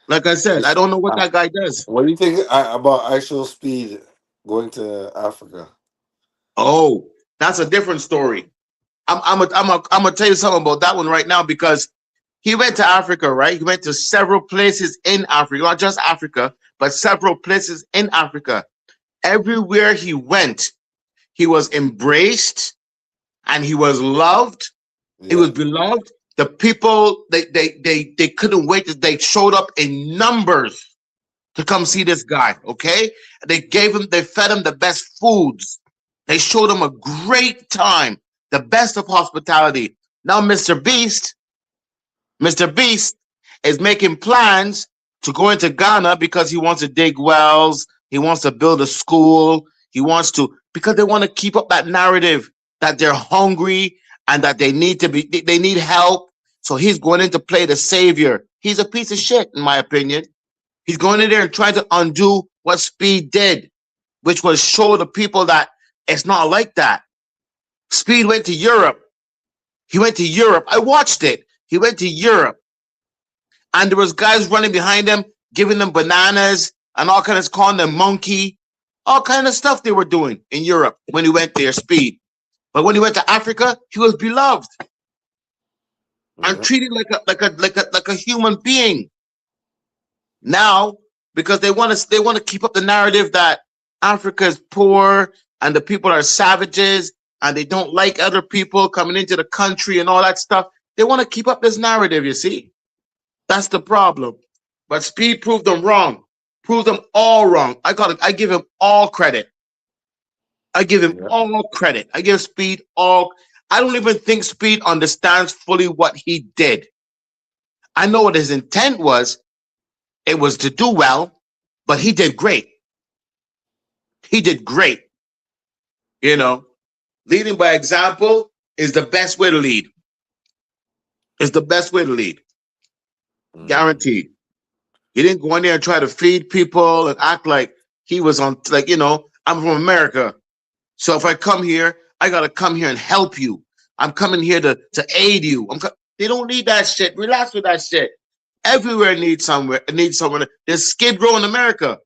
Like I said, I don't know what that guy does. What do you think about actual Speed going to Africa? Oh, that's a different story. I'm gonna tell you something about that one right now, because he went to Africa, right? He went to several places in Africa, not just Africa, but several places in Africa. Everywhere he went, he was embraced and he was loved. Yeah. He was beloved. The people they couldn't wait. They showed up in numbers to come see this guy. Okay, they fed him the best foods. They showed him a great time, the best of hospitality. Now, Mr. Beast is making plans to go into Ghana because he wants to dig wells. He wants to build a school. He wants to, because they want to keep up that narrative that they're hungry and that they need help. So he's going in to play the savior. He's a piece of shit, in my opinion. He's going in there and trying to undo what Speed did, which was show the people that it's not like that. Speed went to Europe. He went to Europe. I watched it. He went to Europe. And there was guys running behind him, giving them bananas and all kinds of, calling them monkey. All kind of stuff they were doing in Europe when he went there, Speed. But when he went to Africa, he was beloved and treated like a human being. Now, because they want to keep up the narrative that Africa is poor and the people are savages and they don't like other people coming into the country and all that stuff. They want to keep up this narrative, you see. That's the problem. But Speed proved them wrong. Proved them all wrong. I give him all credit. I give him all credit. I give Speed all. I don't even think Speed understands fully what he did. I know what his intent was. It was to do well, but he did great. He did great. You know, leading by example is the best way to lead. It's the best way to lead. Guaranteed. He didn't go in there and try to feed people and act like he was on, like, you know, I'm from America. So if I come here, I got to come here and help you. I'm coming here to aid you. They don't need that shit. Relax with that shit. Everywhere needs someone. There's Skid Row in America.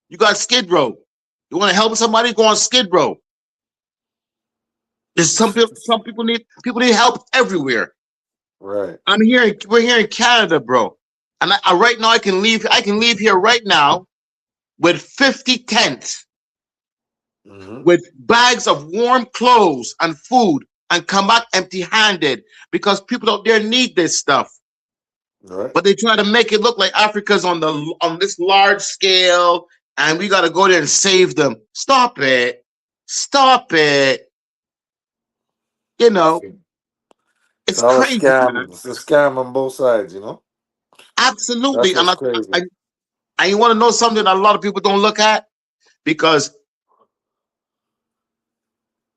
You got Skid Row. You want to help somebody? Go on Skid Row. There's some people need help everywhere. Right. We're here in Canada, bro. And right now I can leave here right now with 50 tents. with bags of warm clothes and food and come back empty-handed because people out there need this stuff. Right. But they try to make it look like Africa's on this large scale and we got to go there and save them. Stop it. Stop it. You know, It's it's all a crazy, scam. man. It's a scam on both sides, you know? Absolutely. That's what's crazy. And you want to know something that a lot of people don't look at? Because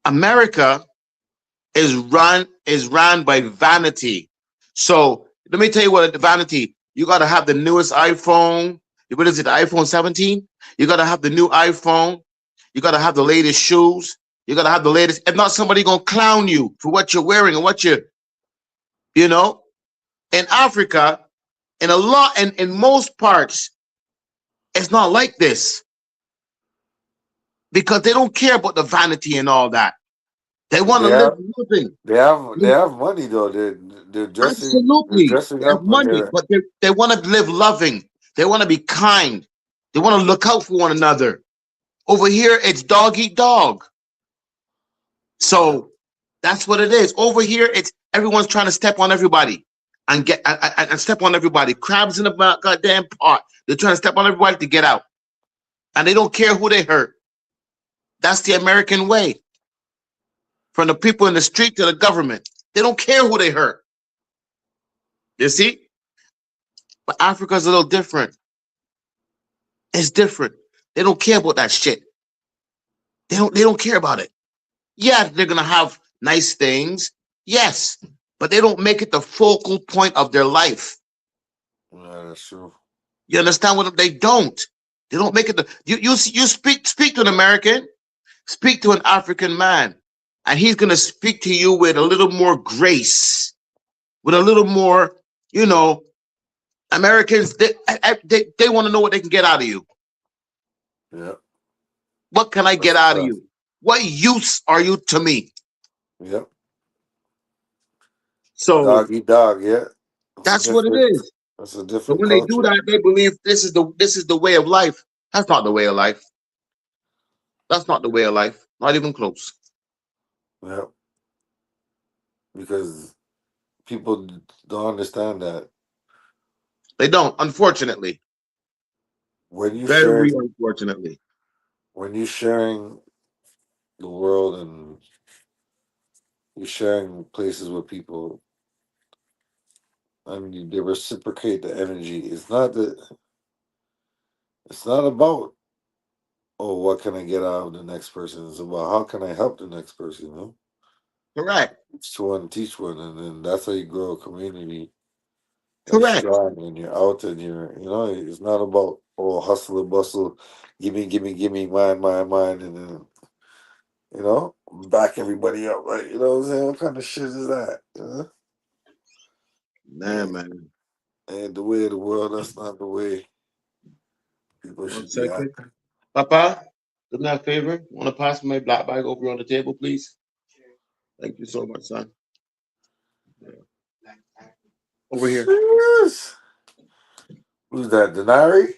America is ran by vanity. So let me tell you what vanity. You got to have the newest iPhone. What is it? The iPhone 17? You got to have the new iPhone. You got to have the latest shoes. You got to have the latest. If not, somebody gonna clown you for what you're wearing and what you know. In Africa, in most parts, it's not like this because they don't care about the vanity and all that. They want to live living. They have money though. They're dressing. They're Absolutely. dressing They have up when money, they're. but they want to live loving. They want to be kind. They want to look out for one another. Over here, it's dog eat dog. So that's what it is. Over here, it's everyone's trying to step on everybody and get and step on everybody. Crabs in the goddamn pot. They're trying to step on everybody to get out, and they don't care who they hurt. That's the American way. From the people in the street to the government, they don't care who they hurt. You see? But Africa's a little different. It's different. They don't care about that shit. They don't care about it. Yeah, they're gonna have nice things. Yes. But they don't make it the focal point of their life. Yeah, that's true. You understand what they don't? They don't make it you speak to an American, speak to an African man, and he's gonna speak to you with a little more grace, with a little more, you know. Americans, they want to know what they can get out of you. Yeah. What can I get out of you? What use are you to me? Yep. So dog eat dog, yeah. That's what it is. That's a But different when culture. they do that, they believe this is the way of life. That's not the way of life. That's not the way of life. Not even close. Yeah. Because people don't understand that. They don't, unfortunately. When you Very unfortunately. When you're sharing the world and you're sharing places with people, and they reciprocate the energy. It's not about, oh, what can I get out of the next person? It's about how can I help the next person, you know? Correct. Each one teach one, and then that's how you grow a community. Correct. Strong, and you're out, and it's not about, oh, hustle and bustle, give me, mine, and then back everybody up, right? You know what I'm saying? What kind of shit is that? Nah, man. And the way of the world, that's not the way people should be acting. Papa, do me a favor. Want to pass my black bag over on the table, please? Thank you so much, son. Over here. Yes. Who's that? Denari?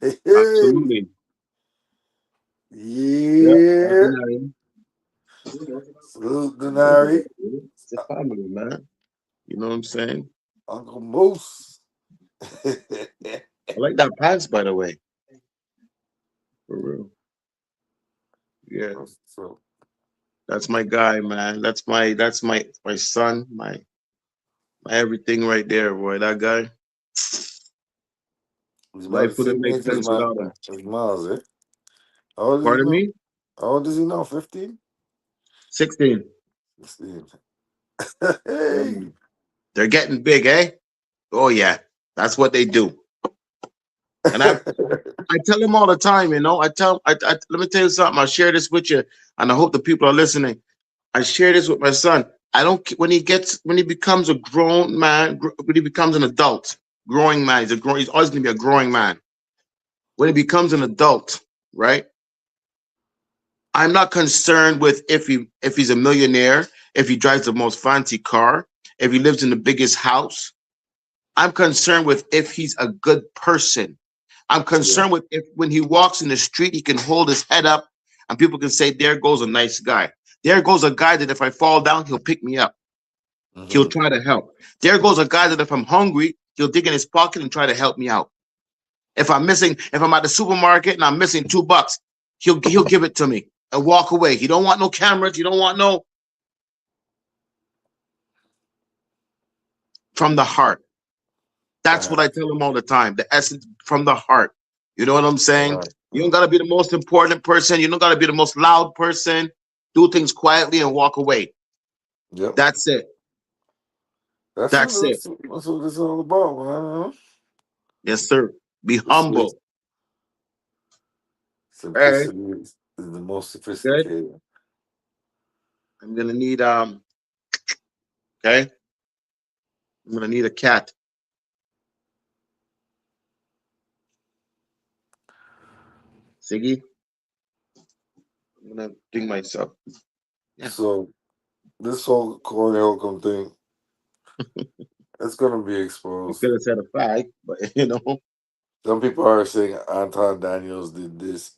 Absolutely. Yeah. Salute, Denari. It's a family, man. You know what I'm saying? Uncle Moose. I like that pants, by the way. For real. Yeah. So that's my guy, man. That's my son, my everything right there, boy. That guy. Life wouldn't make sense without him. It's Miles, eh? How old is Pardon he now? me? How old is he now? 15? 16. 16. Hey. They're getting big, eh? Oh yeah. That's what they do. And I tell him all the time, let me tell you something. I'll share this with you, and I hope the people are listening. I share this with my son. When he becomes a grown man, when he becomes an adult, growing man, he's always gonna be a growing man. When he becomes an adult, right? I'm not concerned with if he's a millionaire, if he drives the most fancy car, if he lives in the biggest house. I'm concerned with if he's a good person. I'm concerned with if when he walks in the street, he can hold his head up and people can say, there goes a nice guy. There goes a guy that if I fall down, he'll pick me up. He'll try to help. There goes a guy that if I'm hungry, he'll dig in his pocket and try to help me out. If I'm at the supermarket and I'm missing $2, he'll give it to me and walk away. He don't want no cameras. He don't want no. From the heart. That's what I tell him all the time. The essence from the heart. You know what I'm saying? You don't gotta be the most important person. You don't gotta be the most loud person. Do things quietly and walk away. Yep. That's it. That's it. That's what it's all about, man. Yes, sir. Be humble. Simplicity is the most sophisticated. Good. I'm gonna need okay. I'm gonna need a cat. Siggy. I'm gonna think myself. Yeah. So this whole Corey Holcomb thing, it's gonna be exposed. I could have said a fact, but you know. Some people are saying Anton Daniels did this,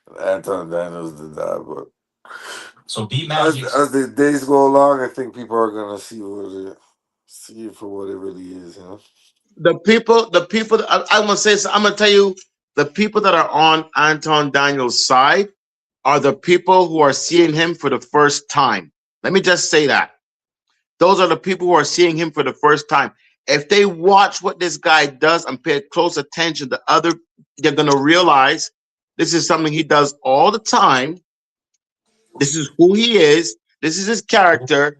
and Anton Daniels did that, but So as the days go along, I think people are gonna see it for what it really is, you know. The people, I'm gonna say, I'm gonna tell you, the people that are on Anton Daniels' side are the people who are seeing him for the first time. Let me just say that. Those are the people who are seeing him for the first time. If they watch what this guy does and pay close attention to they're gonna realize this is something he does all the time. This is who he is. This is his character,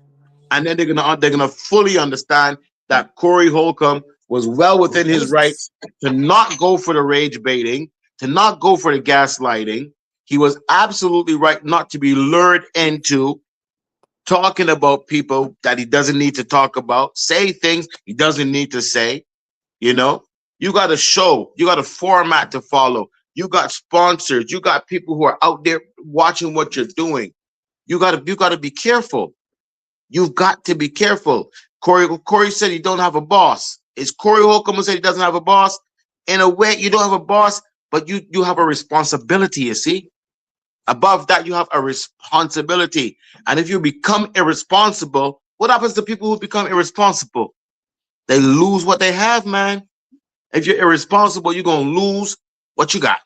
and then they're gonna fully understand that Corey Holcomb was well within his rights to not go for the rage baiting, to not go for the gaslighting. He was absolutely right not to be lured into talking about people that he doesn't need to talk about, say things he doesn't need to say. You know, you got a show, you got a format to follow, you got sponsors, you got people who are out there watching what you're doing. You gotta be careful. You've got to be careful. Corey said he don't have a boss. Is Corey Holcomb who said he doesn't have a boss? In a way, you don't have a boss, but you have a responsibility, you see? Above that, you have a responsibility. And if you become irresponsible, what happens to people who become irresponsible? They lose what they have, man. If you're irresponsible, you're going to lose what you got.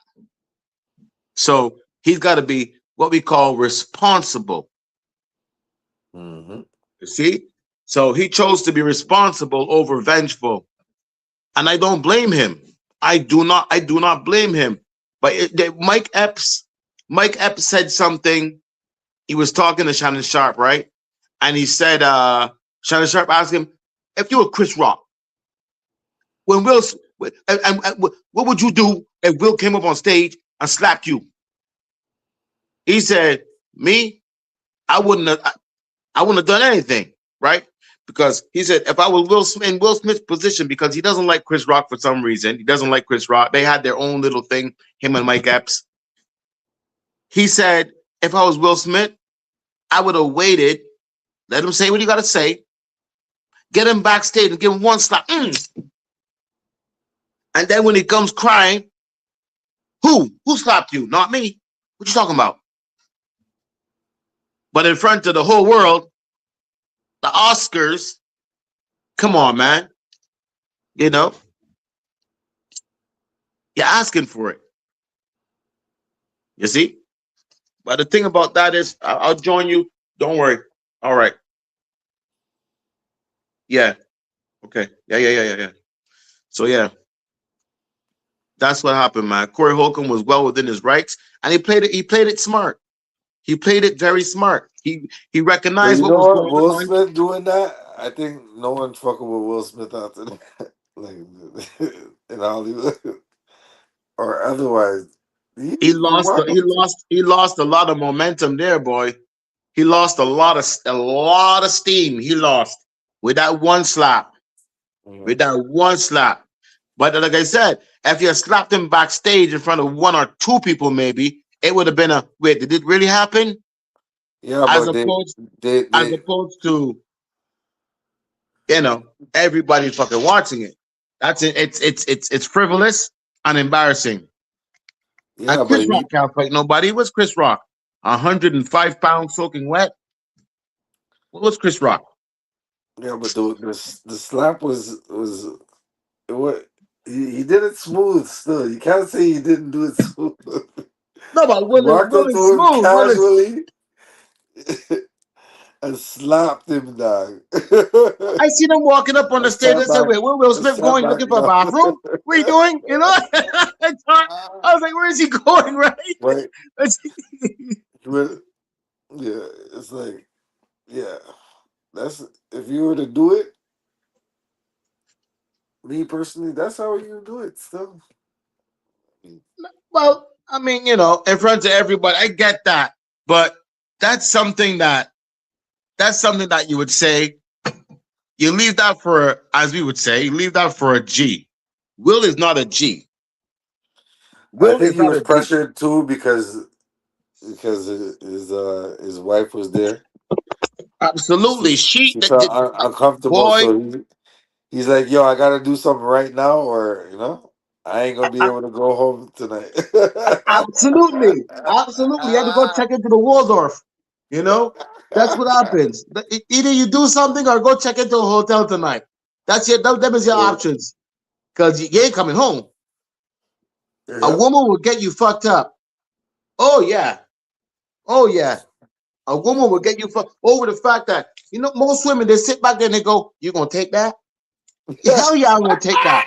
So he's got to be what we call responsible. Mm-hmm. You see? So he chose to be responsible over vengeful. And I don't blame him. I do not blame him. But Mike Epps said something. He was talking to Shannon Sharp, right? And he said, Shannon Sharp asked him, if you were Chris Rock, when Will, what would you do if Will came up on stage and slapped you? He said, me, I wouldn't have done anything, right? Because he said, if I was in Will Smith's position, because he doesn't like Chris Rock for some reason, he doesn't like Chris Rock. They had their own little thing, him and Mike Epps. He said, if I was Will Smith, I would have waited, let him say what he got to say, get him backstage and give him one slap. And then when he comes crying, who slapped you? Not me. What you talking about? But in front of the whole world, the Oscars, come on, man. You know, you're asking for it. You see? But the thing about that is, I'll join you. Don't worry. All right. Yeah. Okay. Yeah. So, yeah. That's what happened, man. Corey Holcomb was well within his rights, and he played it smart. He played it very smart. He recognized what was going Will on. Smith doing that, I think no one's fucking with Will Smith after that. Like in Hollywood. Or otherwise. He lost a lot of momentum there, boy. He lost a lot of steam. He lost with that one slap. With that one slap. But like I said, if you slapped him backstage in front of one or two people, maybe it would have been wait, did it really happen? Yeah, as but opposed to, you know, everybody fucking watching it. That's it. It's frivolous and embarrassing. Yeah, and Chris but Rock can't fight nobody. It was Chris Rock. 105 pounds soaking wet. What was Chris Rock? Yeah, but the slap was what he did it smooth. Still, you can't say he didn't do it smooth. No, but He walked up Will is to him smooth. Will is casually and slapped him, dog. I see them walking up on the and stage sat and say, back wait, where Will and Smith sat going? back Looking for a down. bathroom? What are you doing? You know? I was like, where is he going, right? Right? But, yeah, it's like, yeah, that's if you were to do it. Me personally, that's how you do it. Still, Well, I mean, in front of everybody, I get that. But that's something that you would say, you leave that for, as we would say, you leave that for a G. Will is not a G. I Will think is he not was a G. pressured too because his wife was there. Absolutely. She felt uncomfortable, Boy, so he's like, "Yo, I gotta do something right now, or I ain't gonna be able to go home tonight." absolutely. Absolutely. You had to go check into the Waldorf. You know, that's what happens. Either you do something or go check into a hotel tonight. Them is your options. Because you ain't coming home. A Yep. woman will get you fucked up. Oh, yeah. Oh, yeah. A woman will get you fucked over the fact that, most women, they sit back there and they go, you going to take that? Hell yeah, I'm going to take that.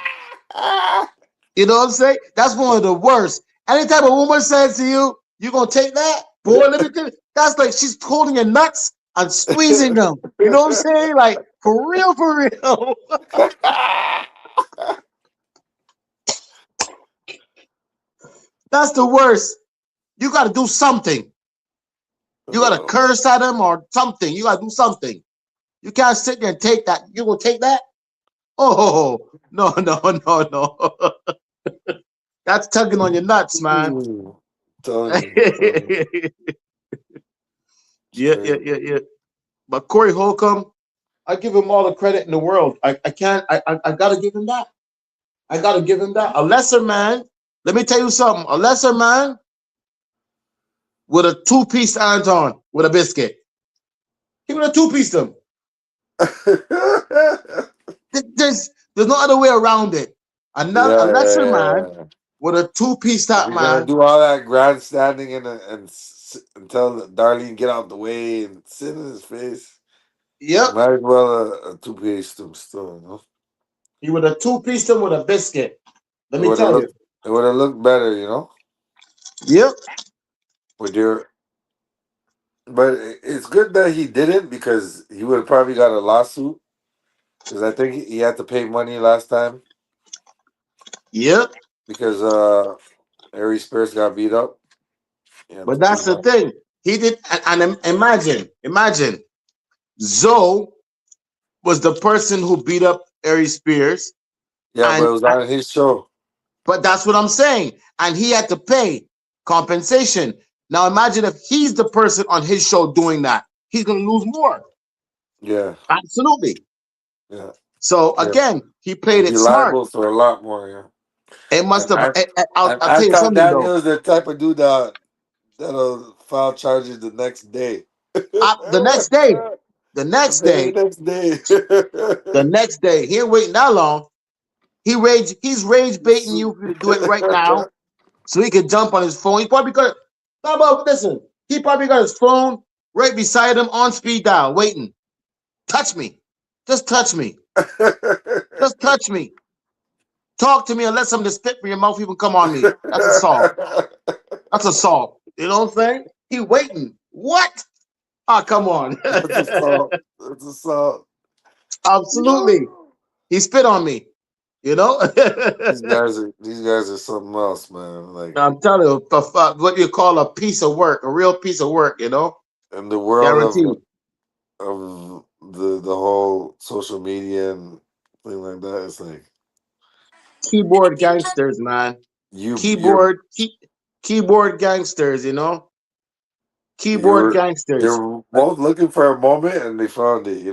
You know what I'm saying? That's one of the worst. Anytime a woman says to you, you going to take that? Boy, let me tell you, that's like she's holding your nuts and squeezing them. You know what I'm saying? Like, for real, for real. That's the worst. You got to do something. You got to curse at them or something. You got to do something. You can't sit there and take that. You going to take that? Oh, no, no, no, no. That's tugging on your nuts, man. Telling you, Yeah, yeah, straight. yeah, yeah. But Corey Holcomb, I give him all the credit in the world. I can't. I gotta give him that. I gotta give him that. A lesser man. Let me tell you something. A lesser man with a two-piece Anton with a biscuit. He would have two-pieced him. There's no other way around it. A Yeah, lesser man yeah. with a two-piece If top you're gonna man. do all that grandstanding and tell Darlene get out the way and sit in his face, Yep. might as well a two-piece still. He would have two-pieced him with a biscuit. Let It me would have tell you. looked it would have looked better. Yep. With your but it's good that he didn't because he would have probably got a lawsuit because I think he had to pay money last time Yep. because Ari Spears got beat up. He had But to pay that's the money. thing. He did, and imagine, Zoe was the person who beat up Ari Spears, Yeah, but and it was on his show. but that's what I'm saying, and he had to pay compensation. Now imagine if he's the person on his show doing that, he's gonna lose more. Yeah, Absolutely. yeah, So yeah. again, he played He'd it be smart. liable for a lot more. Yeah. It must And have. and I'll tell you Anton something though. Daniels, the type of dude that'll file charges the next day. The next day, the The next very day, next day. the next day, he ain't waiting that long. He's rage baiting you to do it right now, so he could jump on his phone. He probably got no, but listen, he probably got his phone right beside him on speed dial, waiting. Touch me. Just touch me. Just touch me. Talk to me and let some of the spit from your mouth even come on me. That's assault. That's assault. You know what I'm saying? He waiting. What? Ah, come on. That's assault. That's assault. Absolutely. Yo. He spit on me. You know? These guys are something else, man. Like I'm telling you, what you call a piece of work, a real piece of work, in the world Guaranteed. of the whole social media and thing like that, it's like Keyboard gangsters, man. you're Keyboard gangsters, Keyboard you're gangsters. you're both looking for a moment and they found it.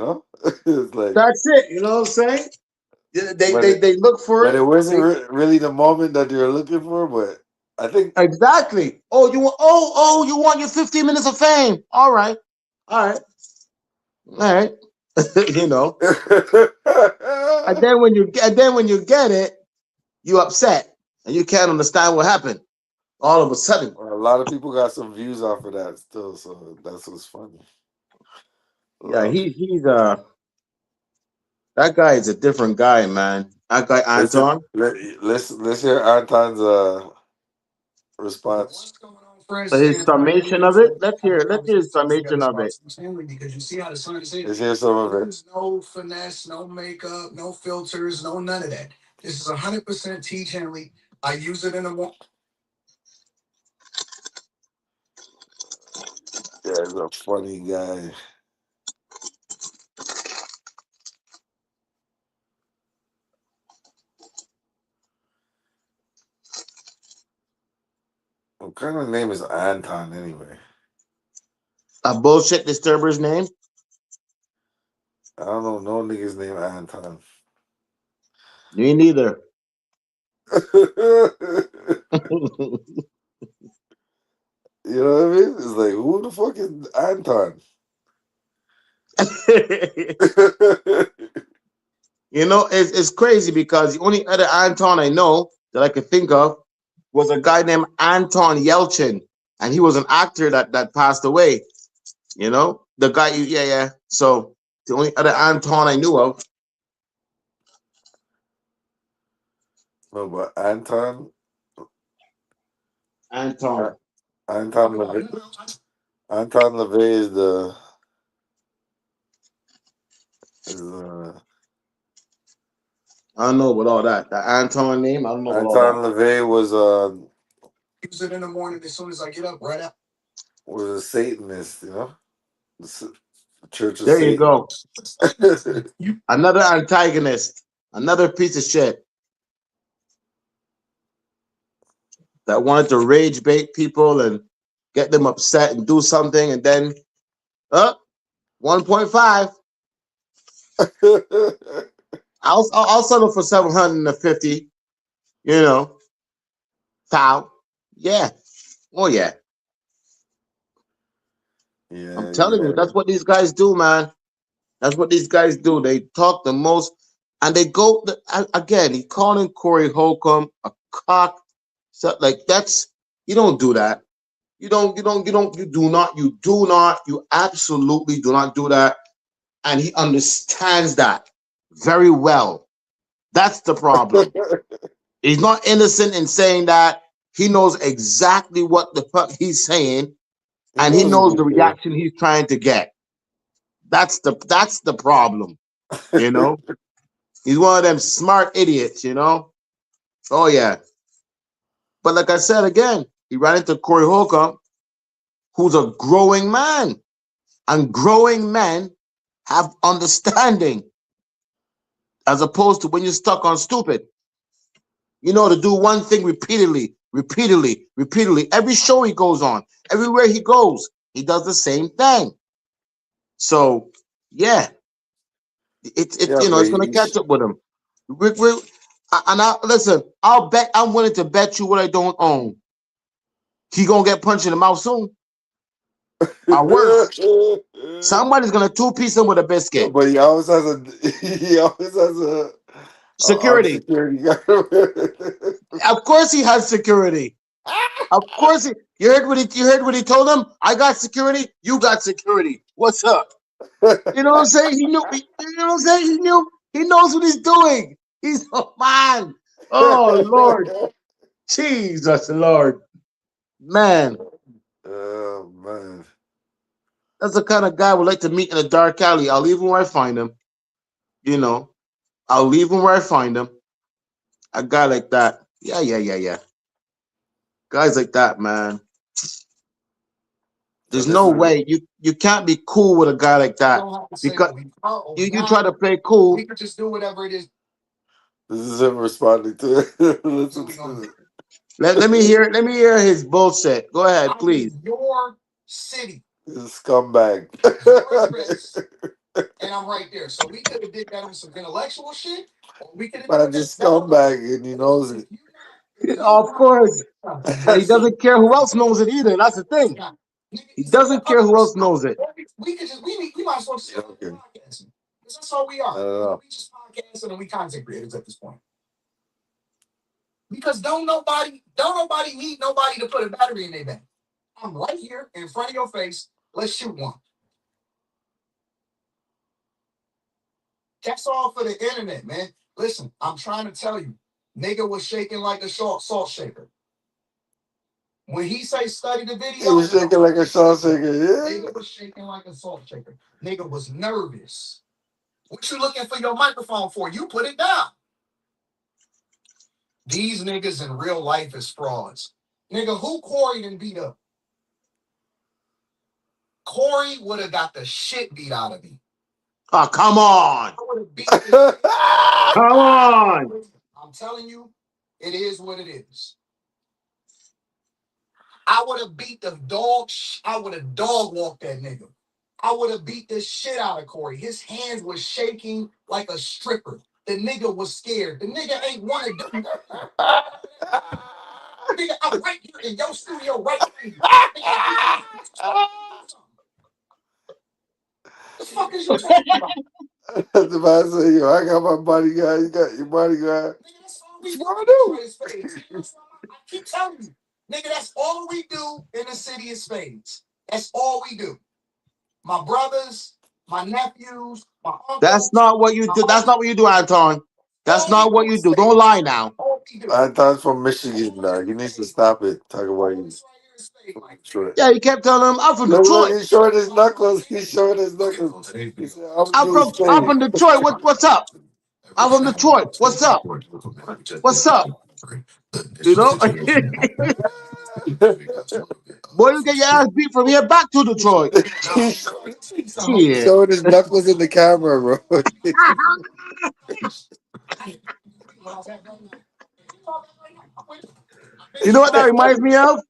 It's like That's it. You know what I'm saying? Yeah, but they look for but it. it wasn't really the moment that you're looking for, but I think. Exactly. Oh, you want your 15 minutes of fame. All right. All right. All right. You know. And then when you get it, you upset and you can't understand what happened all of a sudden. A lot of people got some views off of that still, so that's what's funny. A Yeah, lot of people. he's that guy is a different guy, man. That guy Listen, Anton. let's hear Anton's response. What's going on, friends? It's His Anton here. summation of it. Let's hear his summation of it. Because you see how the sun is in. Let's hear some of it. There's no finesse, no makeup, no filters, no none of that. This is 100% T Henley. I use it in the morning. Yeah, he's a funny guy. What kind of name is Anton anyway? A bullshit disturber's name. I don't know no niggas named Anton. Me neither. You know what I mean? It's like, who the fuck is Anton? You know, it's crazy because the only other Anton I know that I could think of was a guy named Anton Yelchin, and he was an actor that passed away. You know, the guy. Yeah. So the only other Anton I knew of. No, but Anton, Anton. Anton LaVey, Anton LaVey is I don't know about all that. The Anton name, I don't know about all Anton that. LaVey Use it in the morning as soon as I get up, right out. was a Satanist, you know, the Church of There you Satan. go. Another antagonist. Another piece of shit that wanted to rage bait people and get them upset and do something, and then 1.5. I'll settle for 750. You know, foul. Yeah. Oh yeah. I'm telling you, yeah. that's what these guys do, man. That's what these guys do. They talk the most, and they go again. He calling Corey Holcomb a cock. So like that's you don't do that. You do not. You absolutely do not do that. And he understands that very well. That's the problem. He's not innocent in saying that. He knows exactly what the fuck he's saying, He and he knows knows the what reaction he's trying to get. That's the problem. You know, he's one of them smart idiots. You know. Oh yeah. But like I said again, he ran into Corey Holcomb, who's a growing man, and growing men have understanding, as opposed to when you're stuck on stupid. You know, to do one thing repeatedly. Every show he goes on, everywhere he goes, he does the same thing. So, yeah, Yeah, but it's gonna catch up with him. Listen, I'm willing to bet you what I don't own. He gonna get punched in the mouth soon, or worse. Somebody's gonna two-piece him with a biscuit. but he always has a armed Security. security guard. Of course he has security. Of course you heard what he told him? I got security, you got security. What's up? You know what I'm saying? You know what I'm saying? He knows what he's doing. He's a man. Oh Lord. Jesus Lord. Man, Oh man. that's the kind of guy I would like to meet in a dark alley. I'll leave him where I find him. You know, I'll leave him where I find him. A guy like that. Yeah. Guys like that, man. So There's this no is way you can't be cool with a guy like You that don't have to say because what we know. you try to play cool. We could just do whatever it is. this is him responding to it. So Listen we to gonna it. Let me hear his bullshit. Go ahead, I'm please. in your city, This is scumbag. your address, and I'm right there. So we could have did that on some intellectual shit, or we could have did Man, that. just scumbag and he knows it. Of course. And he doesn't care who else knows it either. That's the thing. He doesn't care who else knows it. We could just we might as well just podcasting. That's all we are. We just podcasting and we content creators at this point. Because don't nobody need nobody to put a battery in their back. I'm right here in front of your face. Let's shoot one. That's all for the internet, man. Listen, I'm trying to tell you, nigga was shaking like a salt shaker. When he say study the video, he was shaking like a salt shaker. Yeah, nigga was shaking like a salt shaker. Nigga was nervous. What you looking for your microphone for? You put it down. These niggas in real life is frauds. Nigga, who Corey done beat up? Corey would have got the shit beat out of me. Oh, come on. Come on. I'm telling you, it is what it is. I would have beat the dog. I would have dog walked that nigga. I would have beat the shit out of Corey. His hands were shaking like a stripper. The nigga was scared. The nigga ain't want to do it. Nigga, I'm right here in your studio right now. The fuck is you talking about? That's the man say, yo, I got my bodyguard, you got your bodyguard. Nigga, that's all we do. I keep telling you, nigga, that's all we do in the city of Spades. That's all we do. My brothers, my nephews, my uncles. That's not what you do. That's not what you do, Anton. That's not what you do. Don't lie now. Anton's from Michigan, dog. He needs to stop it. Talk about you. Yeah, he kept telling him, I'm from Detroit. He's showing his knuckles. He's showing his knuckles. He said, I'm from Detroit. What's up? I'm from Detroit. What's up? What's up? You know? Boy, you get your ass beat from here back to Detroit. He's showing his knuckles in the camera, bro. You know what that reminds me of?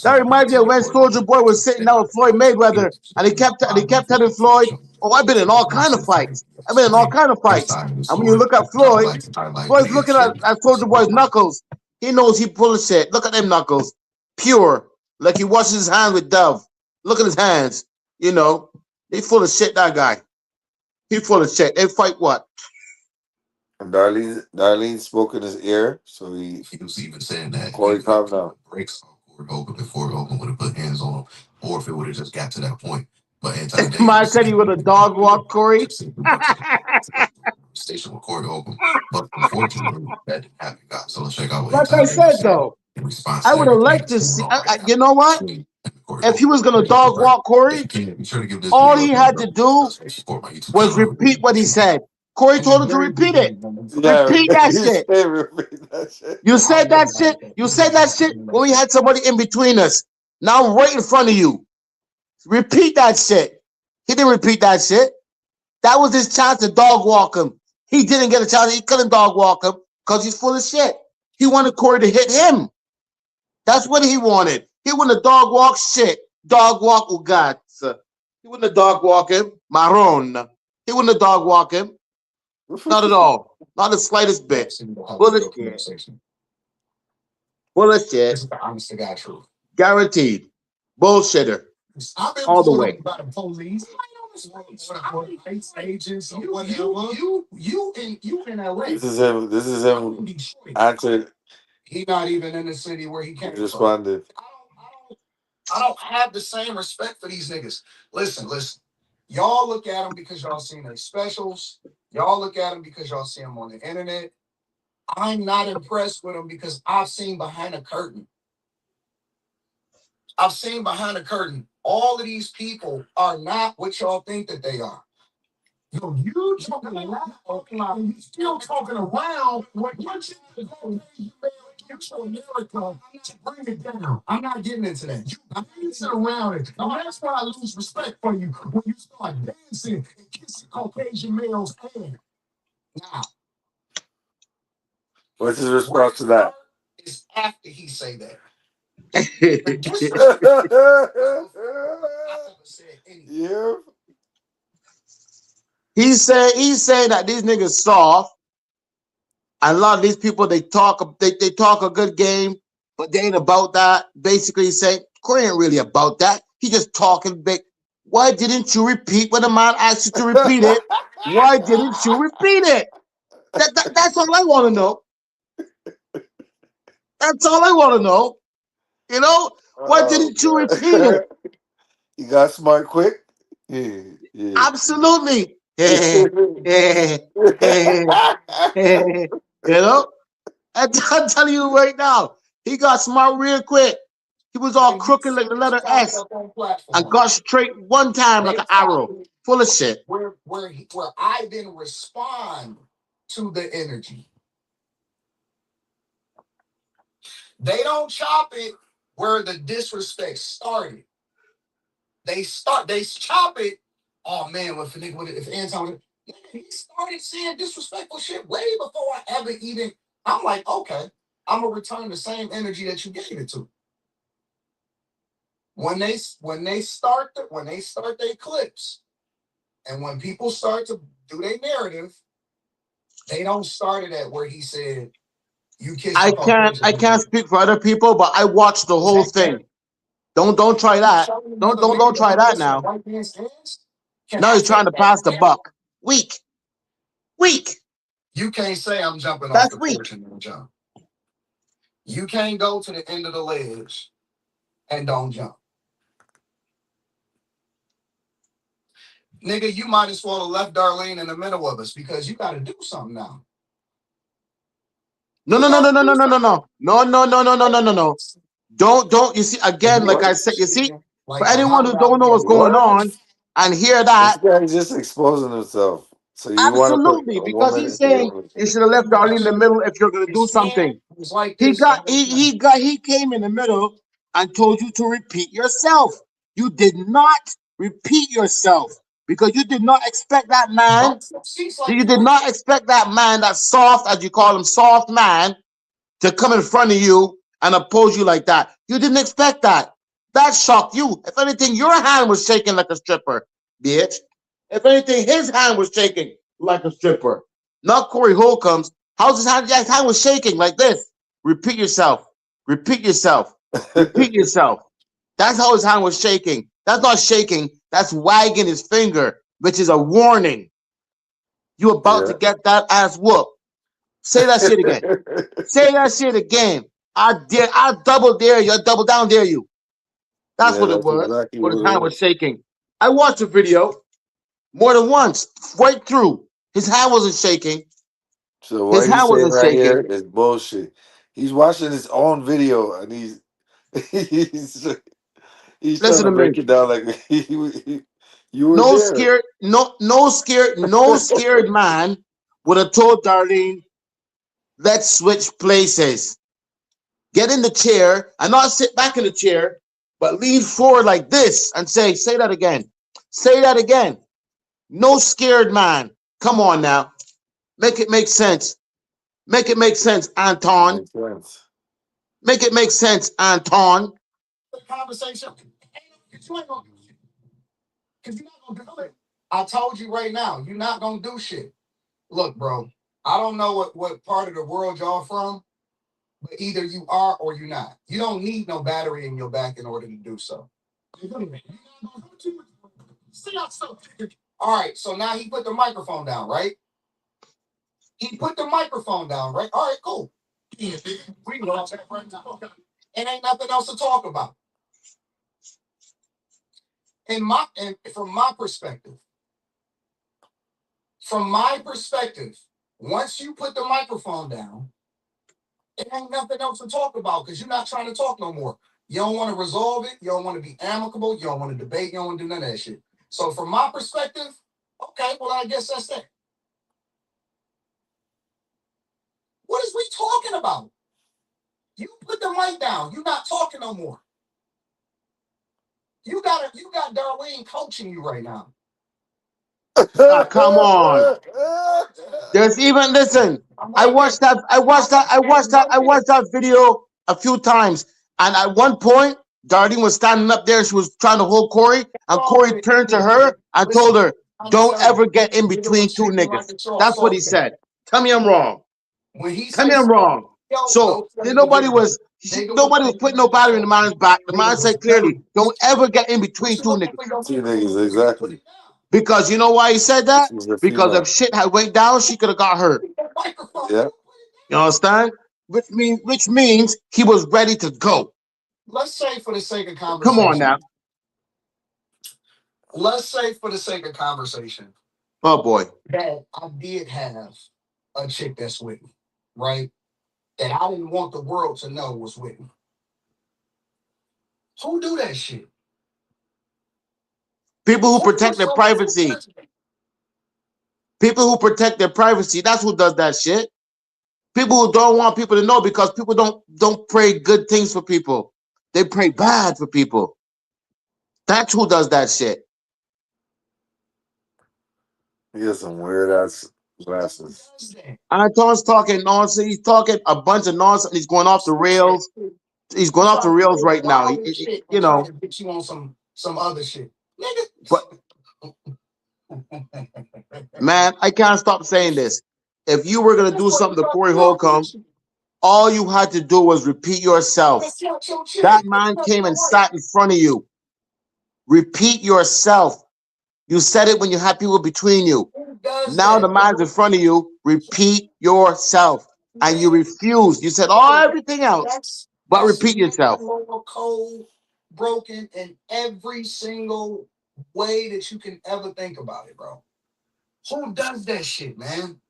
That reminds me of when Soldier Boy was sitting down with Floyd Mayweather, and he kept telling Floyd, "Oh, I've been in all kind of fights. I've been in all kind of fights." And when you look at Floyd, Floyd's looking at Soldier Boy's knuckles. He knows he pulling shit. Look at them knuckles, pure, like he washes his hands with Dove. Look at his hands. You know, he full of shit. That guy, he full of shit. They fight what? And Darlene spoke in his ear, so he was even saying that Corey calm down. Breaks Corey Holcomb before Holcomb would have put hands on him, or if it would have just got to that point. But Man said he would have dog walked Corey. Station with Corey Holcomb, but unfortunately that didn't happen. God, so let's check out what like I said though. I would have liked to see. You know what? If he was gonna dog walk Corey, all he had to do was repeat what he said. Corey told him to repeat it. Repeat that shit. You said that shit. You said that shit when we had somebody in between us. Now I'm right in front of you. Repeat that shit. He didn't repeat that shit. That was his chance to dog walk him. He didn't get a chance. He couldn't dog walk him because he's full of shit. He wanted Corey to hit him. That's what he wanted. He wouldn't have dog walk shit. Dog walk Ugats. He wouldn't have dog walk him. Maron. He wouldn't have dog walk him. Not at all. Not the slightest bit. Bullshit. Bullshit. This is the honest to God truth. Guaranteed. Bullshitter. All the way. By the police. You in LA. This is him. Answered. He not even in the city where he came from. Responded. I don't have the same respect for these niggas. Listen. Y'all look at them because y'all seen their specials. Y'all look at them because y'all see them on the internet. I'm not impressed with them because I've seen behind the curtain. I've seen behind the curtain. All of these people are not what y'all think that they are. Yo, you talking around, you still talking around what you're trying to America to bring it down. I'm not getting into that. I'm dancing around it. And that's why I lose respect for you when you start dancing and kissing Caucasian males' hand. Now, what's his response to that? It's after he say that. Yeah. He's saying that these niggas soft. And a lot of these people, they talk a good game, but they ain't about that. Basically saying, Corey ain't really about that. He just talking big. Why didn't you repeat when the man asked you to repeat it? Why didn't you repeat it? That's all I want to know. That's all I want to know. You know, why didn't you repeat it? You got smart quick? Yeah, yeah. Absolutely. You know, I'm telling you right now, he got smart real quick. He was all crooked like the letter S and got straight one time like an arrow. Full of shit. Where I then respond to the energy. They don't chop it where the disrespect started. They chop it. Oh man, if Anton, he started saying disrespectful shit way before I ever even. I'm like, okay, I'm gonna return the same energy that you gave it to. When they start their clips, and when people start to do their narrative, they don't start it at where he said, "You kissed." I can't speak for other people, but I watched the whole thing. Don't try that. Don't try that now. Now he's trying to pass the buck. Weak. You can't say I'm jumping That's off the porch and don't jump. You can't go to the end of the ledge and don't jump. Nigga, you might as well have left Darlene in the middle of us because you got to do something now. No. Don't. You see, again, like I said, you see, for anyone who don't know what's going on and hear that. This guy's just exposing himself. So you Absolutely, want to put a because woman he's saying you should have left Darlene in the middle if you're going to do something. He came in the middle and told you to repeat yourself. You did not repeat yourself because you did not expect that man. You did not expect that man, that soft, as you call him, soft man, to come in front of you and oppose you like that. You didn't expect that. That shocked you. If anything, your hand was shaking like a stripper, bitch. If anything, his hand was shaking like a stripper. Not Corey Holcomb's. How's his hand? His hand was shaking like this. Repeat yourself. Repeat yourself. Repeat yourself. That's how his hand was shaking. That's not shaking. That's wagging his finger, which is a warning. You about to get that ass whooped. Say that shit again. Say that shit again. I double dare you. I double down dare you. That's what it was. Exactly But his what it hand was shaking. I watched the video more than once, right through. His hand wasn't shaking. So what His he's hand saying wasn't right shaking. here is bullshit. He's watching his own video and he's trying to break it down like you were No there. scared man would have told Darlene, let's switch places. Get in the chair and not sit back in the chair, but lean forward like this and say that again. Say that again. No scared man. Come on now. Make it make sense. Make it make sense, Anton. Makes sense. Make it make sense, Anton. The conversation. Because you're not gonna do it. I told you right now, you're not gonna do shit. Look, bro, I don't know what part of the world y'all from, but either you are or you're not. You don't need no battery in your back in order to do so. All right, so now he put the microphone down, right? He put the microphone down, right? All right, cool. We can go outside right now. And ain't nothing else to talk about. And from my perspective, once you put the microphone down, it ain't nothing else to talk about because you're not trying to talk no more. You don't want to resolve it. You don't want to be amicable. You don't want to debate. You don't want to do none of that shit. So from my perspective, okay, well, I guess that's that. What is we talking about? You put the mic down. You're not talking no more. You got Darlene coaching you right now. Come on. There's even listen. I watched that video a few times, and at one point, Darlene was standing up there. She was trying to hold Corey, and Corey turned to her and told her, "Don't ever get in between two niggas." That's what he said. Tell me I'm wrong. When he Tell me says, I'm wrong. yo, So nobody was putting no battery in the man's back. The man said clearly, don't ever get in between two niggas. Two niggas, exactly. Because you know why he said that? This is a Because female. if shit had went down, she could have got hurt. Yeah. You understand? Which means he was ready to go. Let's say for the sake of conversation. Come on now. Let's say for the sake of conversation. Oh boy. That I did have a chick that's with me, right? That I didn't want the world to know was with me. Who do that shit? People who protect their privacy. People who protect their privacy. That's who does that shit. People who don't want people to know because people don't pray good things for people. They pray bad for people. That's who does that shit. He has some weird ass glasses. Anton's talking nonsense. He's talking a bunch of nonsense. He's going off the rails. He's going off the rails right now. You know. Get you on some other shit, nigga. But man, I can't stop saying this. If you were gonna do something to Corey Holcomb, all you had to do was repeat yourself. That man came and sat in front of you. Repeat yourself. You said it when you had people between you. Now the man's in front of you. Repeat yourself. And you refused. You said everything else, but repeat yourself. Cold, broken in every single way that you can ever think about it, bro. Who does that shit, man?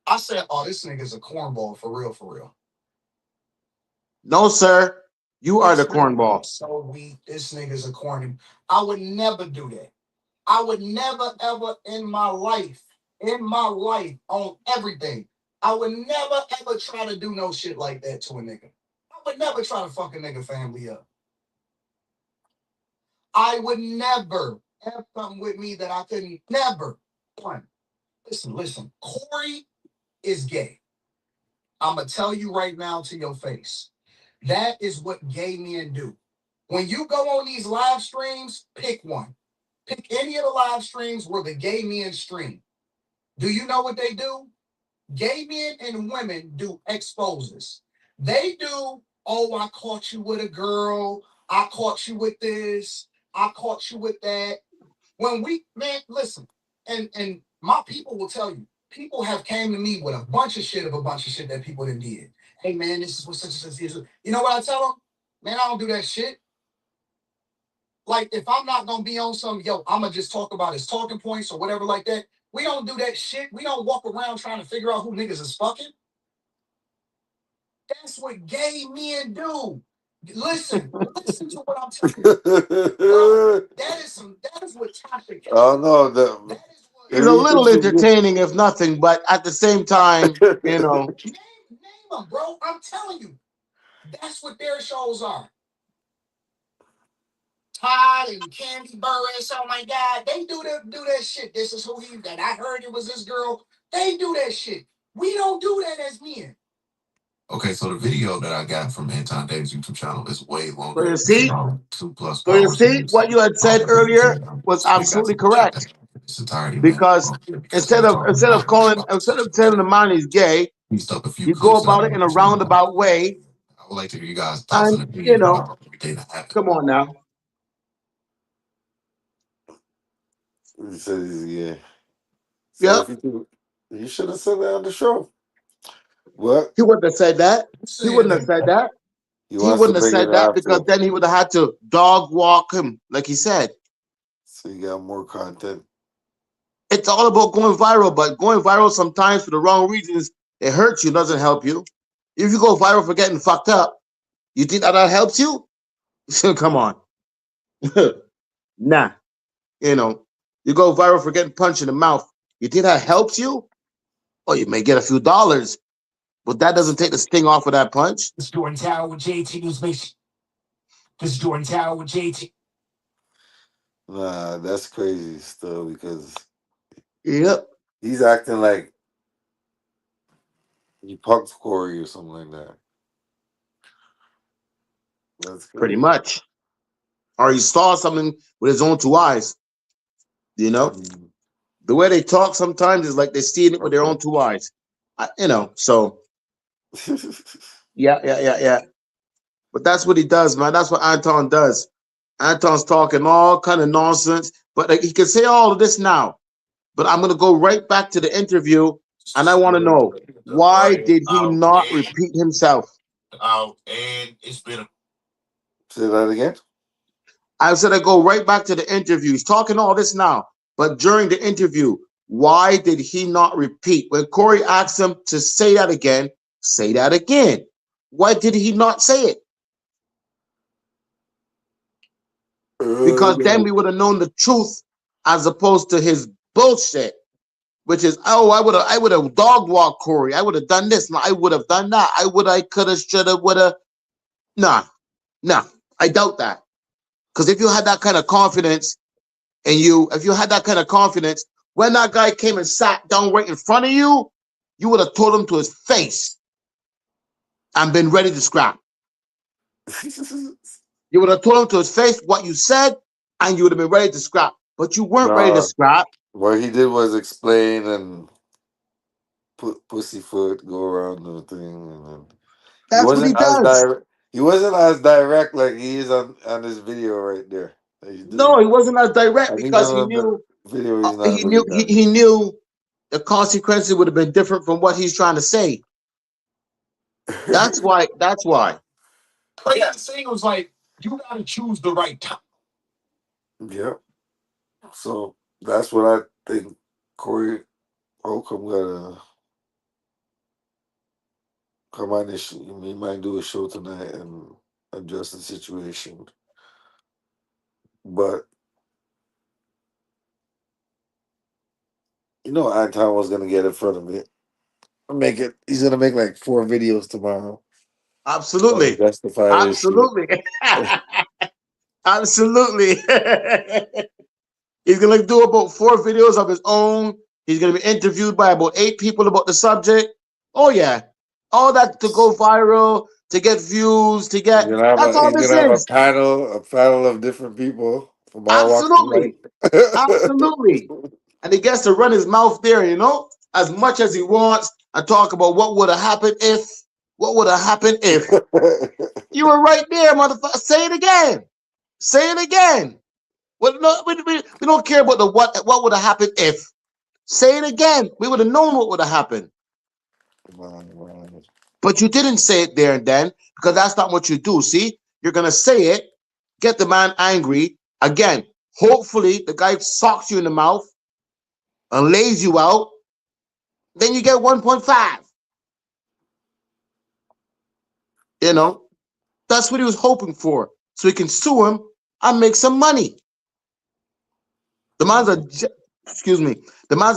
I said, oh, this nigga's a cornball for real, for real. No, sir. You are the cornball. So weak. This nigga's a corny. I would never do that. I would never, ever in my life, on everything, I would never, ever try to do no shit like that to a nigga. I would never try to fuck a nigga family up. I would never have something with me that I couldn't, never. One. Listen. Corey is gay. I'm going to tell you right now to your face. That is what gay men do. When you go on these live streams, pick one. Pick any of the live streams where the gay men stream. Do you know what they do? Gay men and women do exposes. They do, oh, I caught you with a girl. I caught you with this. I caught you with that. When man, listen, and my people will tell you, people have came to me with a bunch of shit that people done did. Hey, man, this is what such and such is. You know what I tell them? Man, I don't do that shit. Like, if I'm not going to be on some, I'm going to just talk about his talking points or whatever like that. We don't do that shit. We don't walk around trying to figure out who niggas is fucking. That's what gay men do. Listen to what I'm telling you. Bro, that is what toxic. Oh no, it's a little entertaining, if nothing, but at the same time, you know. Name them, bro. I'm telling you. That's what their shows are. Todd and Candy Burris, oh my God, they do that shit. This is who that I heard it was this girl. They do that shit. We don't do that as men. Okay, so the video that I got from Anton Davis' YouTube channel is way longer. So you see, 2+ hours. so you see, what you had said earlier was absolutely correct. Because instead of telling the man he's gay, you go about it in a roundabout way. I would like to hear you guys' thoughts on the you know, come on now. He says, yeah. So you should have said that on the show. What? He wouldn't have said that. He wouldn't have said that. He wouldn't have said that because then he would have had to dog walk him, like he said. So you got more content. It's all about going viral, but going viral sometimes for the wrong reasons, it hurts you, doesn't help you. If you go viral for getting fucked up, you think that helps you? Come on. Nah. You know, you go viral for getting punched in the mouth. You think that helps you? Or you may get a few dollars, but that doesn't take the sting off of that punch. This is Jordan Tower with JT News Mission. This is Jordan Tower with JT. Nah, that's crazy still because yep, he's acting like he punked Corey or something like that. That's crazy. Pretty much. Or he saw something with his own two eyes. You know? The way they talk sometimes is like they're seeing it with their own two eyes. You know, so yeah. But that's what he does, man. That's what Anton does. Anton's talking all kind of nonsense, but like, he can say all of this now. But I'm gonna go right back to the interview, and I want to know, why did he not repeat himself? And it's been Say that again. I said I go right back to the interview. He's talking all this now, but during the interview, why did he not repeat? When Corey asked him to say that again, say that again. Why did he not say it? Because then we would have known the truth as opposed to his bullshit, which is, oh, I would have dog walked Corey. I would have done this. I would have done that. I could have, should have, would have. Nah, I doubt that. Because if you had that kind of confidence, if you had that kind of confidence, when that guy came and sat down right in front of you, you would have told him to his face and been ready to scrap. You would have told him to his face what you said, and you would have been ready to scrap. But you weren't ready to scrap. What he did was explain and put pussyfoot, go around the thing, and then That's what he does. direct. He wasn't as direct like he is on this video right there. No, he wasn't as direct because he the knew video. He's not really that. he knew the consequences would have been different from what he's trying to say. That's why. But yeah, the thing was like, you gotta choose the right time. Yeah. So that's what I think Corey Holcomb gotta come on this. He might do a show tonight and address the situation. But you know, Anton was gonna get in front of it. Make it. He's gonna make like 4 videos tomorrow. Absolutely. Justify his shit. Absolutely. He's gonna do about 4 videos of his own. He's gonna be interviewed by about 8 people about the subject. Oh yeah, all that to go viral, to get views, to get. That's all this He's gonna have is. a panel of different people from all walks of Absolutely, life. absolutely. And he gets to run his mouth there, you know, as much as he wants, and talk about what would have happened if. What would have happened if? You were right there, motherfucker. Say it again. Say it again. Well, no, we don't care about the what would have happened if. Say it again. We would have known what would have happened. But you didn't say it there and then, because that's not what you do. See, you're going to say it, get the man angry. Again, hopefully the guy socks you in the mouth and lays you out. Then you get 1.5. You know, that's what he was hoping for. So he can sue him and make some money. The man's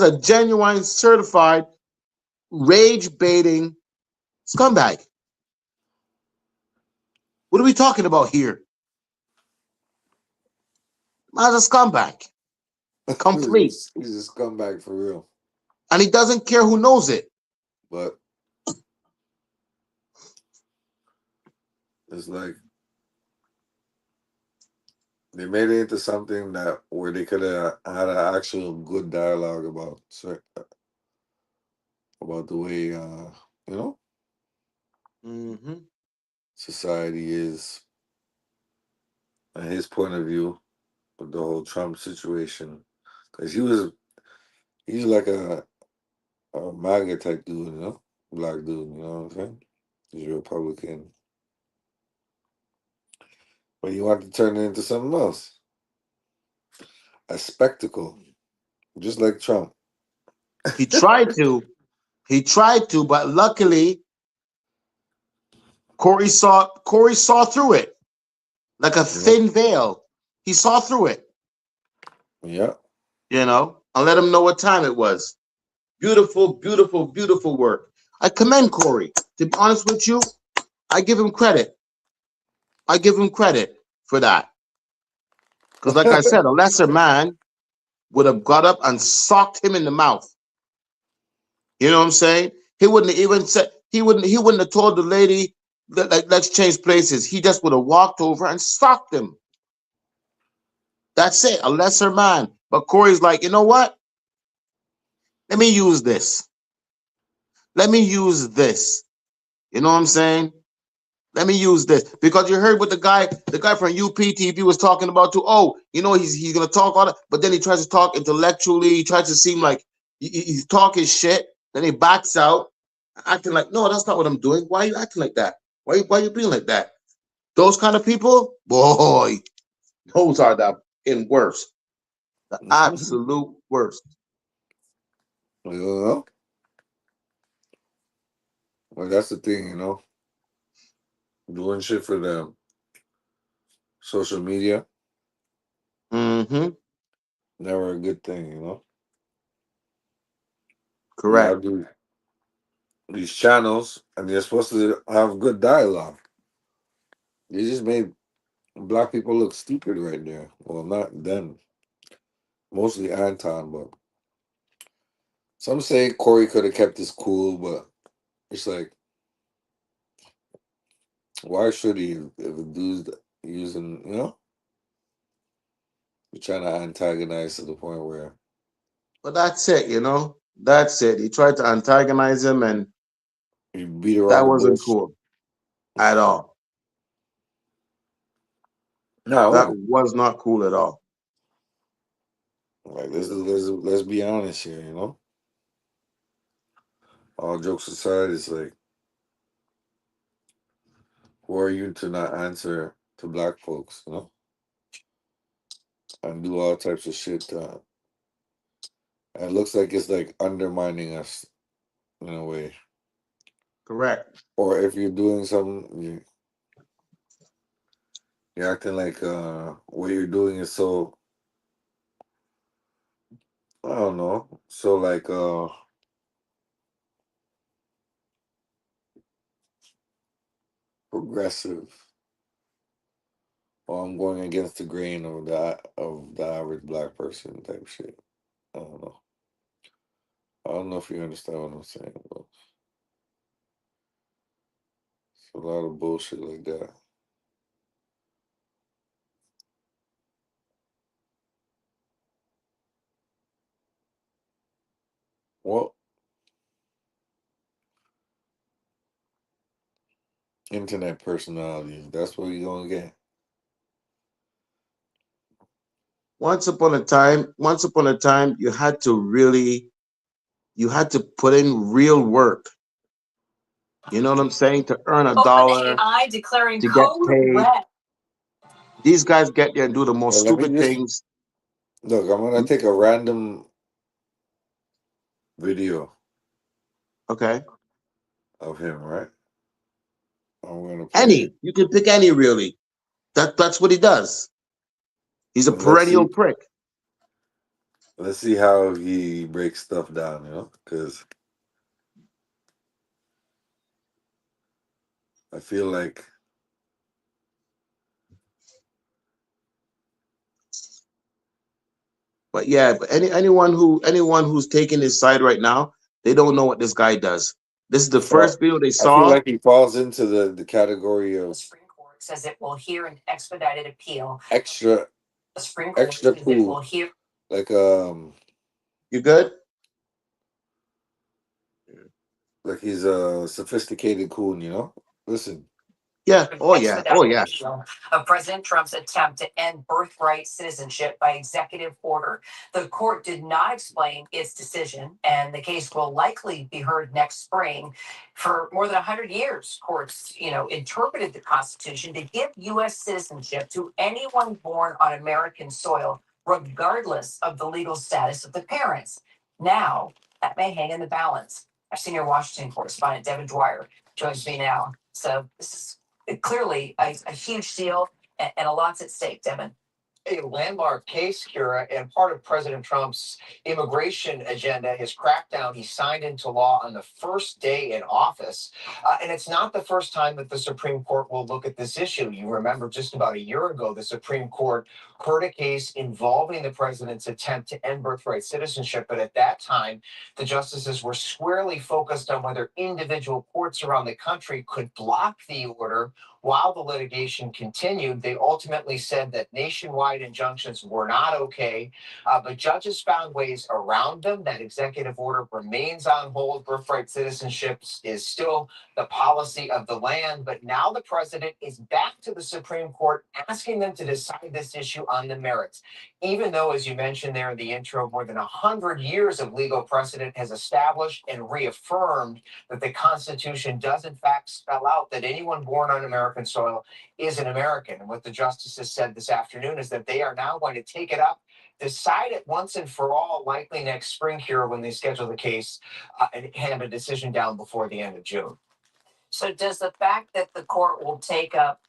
a genuine, certified, rage-baiting scumbag. What are we talking about here? The man's a scumbag. Complete. He's a scumbag for real. And he doesn't care who knows it. But it's like they made it into something that where they could have had an actual good dialogue about the way society is and his point of view of the whole Trump situation, because he's like a MAGA type dude, you know, black dude, you know what I'm saying? He's a Republican, but you want to turn it into something else, a spectacle, just like Trump. He tried to, but luckily Corey saw through it like a thin veil. He saw through it. Yeah. You know, and let him know what time it was. Beautiful, beautiful, beautiful work. I commend Corey. To be honest with you, I give him credit. I give him credit for that. Because like I said, a lesser man would have got up and socked him in the mouth. You know what I'm saying? He wouldn't have even said, he wouldn't have told the lady that, like, let's change places. He just would have walked over and socked him. That's it, a lesser man. But Corey's like, you know what? Let me use this. let me use this. You know what I'm saying? Let me use this because you heard what the guy from UPTV was talking about too. Oh, you know he's gonna talk all that, but then he tries to talk intellectually. He tries to seem like he's talking shit. Then he backs out, acting like, no, that's not what I'm doing. Why are you acting like that? Why are you being like that? Those kind of people, boy, those are the worst, the absolute worst. Well, that's the thing, you know. Doing shit for the social media, Mm-hmm. never a good thing, you know. You Correct. have these channels, and they're supposed to have good dialogue. They just made black people look stupid right there. Well, not them, mostly Anton, but some say Corey could have kept this cool, but it's like, why should he if a dude's using, you know, you're trying to antagonize to the point where But that's it, you know. That's it. He tried to antagonize him, and you beat around that the wasn't bush. cool at all. That No, was not cool at all. like let's be honest here, you know. All jokes aside, it's like, who are you to not answer to black folks, you know, and do all types of shit. And it looks like it's like undermining us in a way. Correct. Or if you're doing something, you're acting like what you're doing is so, I don't know, so like progressive. Or I'm going against the grain of the average black person type shit. I don't know. I don't know if you understand what I'm saying, but it's a lot of bullshit like that. Well, internet personalities, that's what you're gonna get. Once upon a time, you had to put in real work. You know what I'm saying? To earn $1, OpenAI declaring to get code paid. red. These guys get there and do the most Well, let me stupid just things. look. I'm gonna take a random video Okay. of him, right? I'm gonna play it, Any. You can pick any, really. That's what he does. He's a and let's perennial see. prick. Let's see how he breaks stuff down. You know, because I feel like But yeah, but anyone who's taking his side right now, they don't know what this guy does. This is the well, first video they I feel saw. like he falls into the category The of Supreme Court says it will hear an expedited appeal. extra The Supreme Court extra says it will cool. hear. Like You good? like he's a sophisticated coon. You know, listen. Yeah. Oh yeah. Oh Expedited yeah. appeal of President Trump's attempt to end birthright citizenship by executive order. The court did not explain its decision, and the case will likely be heard next spring. For more than 100 years, courts, interpreted the Constitution to give U.S. citizenship to anyone born on American soil, regardless of the legal status of the parents. Now, that may hang in the balance. Our senior Washington correspondent, Devin Dwyer, joins me now. So this is clearly a huge deal and a lot's at stake, Devin. A landmark case, Kira, and part of President Trump's immigration agenda, his crackdown he signed into law on the first day in office. And it's not the first time that the Supreme Court will look at this issue. You remember just about a year ago, the Supreme Court heard a case involving the president's attempt to end birthright citizenship. But at that time, the justices were squarely focused on whether individual courts around the country could block the order while the litigation continued. They ultimately said that nationwide statewide injunctions were not okay, but judges found ways around them. That executive order remains on hold. Birthright citizenship is still the policy of the land, but now the president is back to the Supreme Court asking them to decide this issue on the merits. Even though, as you mentioned there in the intro, more than 100 years of legal precedent has established and reaffirmed that the Constitution does in fact spell out that anyone born on American soil is an American. And what the justices said this afternoon is that they are now going to take it up, decide it once and for all, likely next spring here when they schedule the case, and hand a decision down before the end of June. So does the fact that the court will take up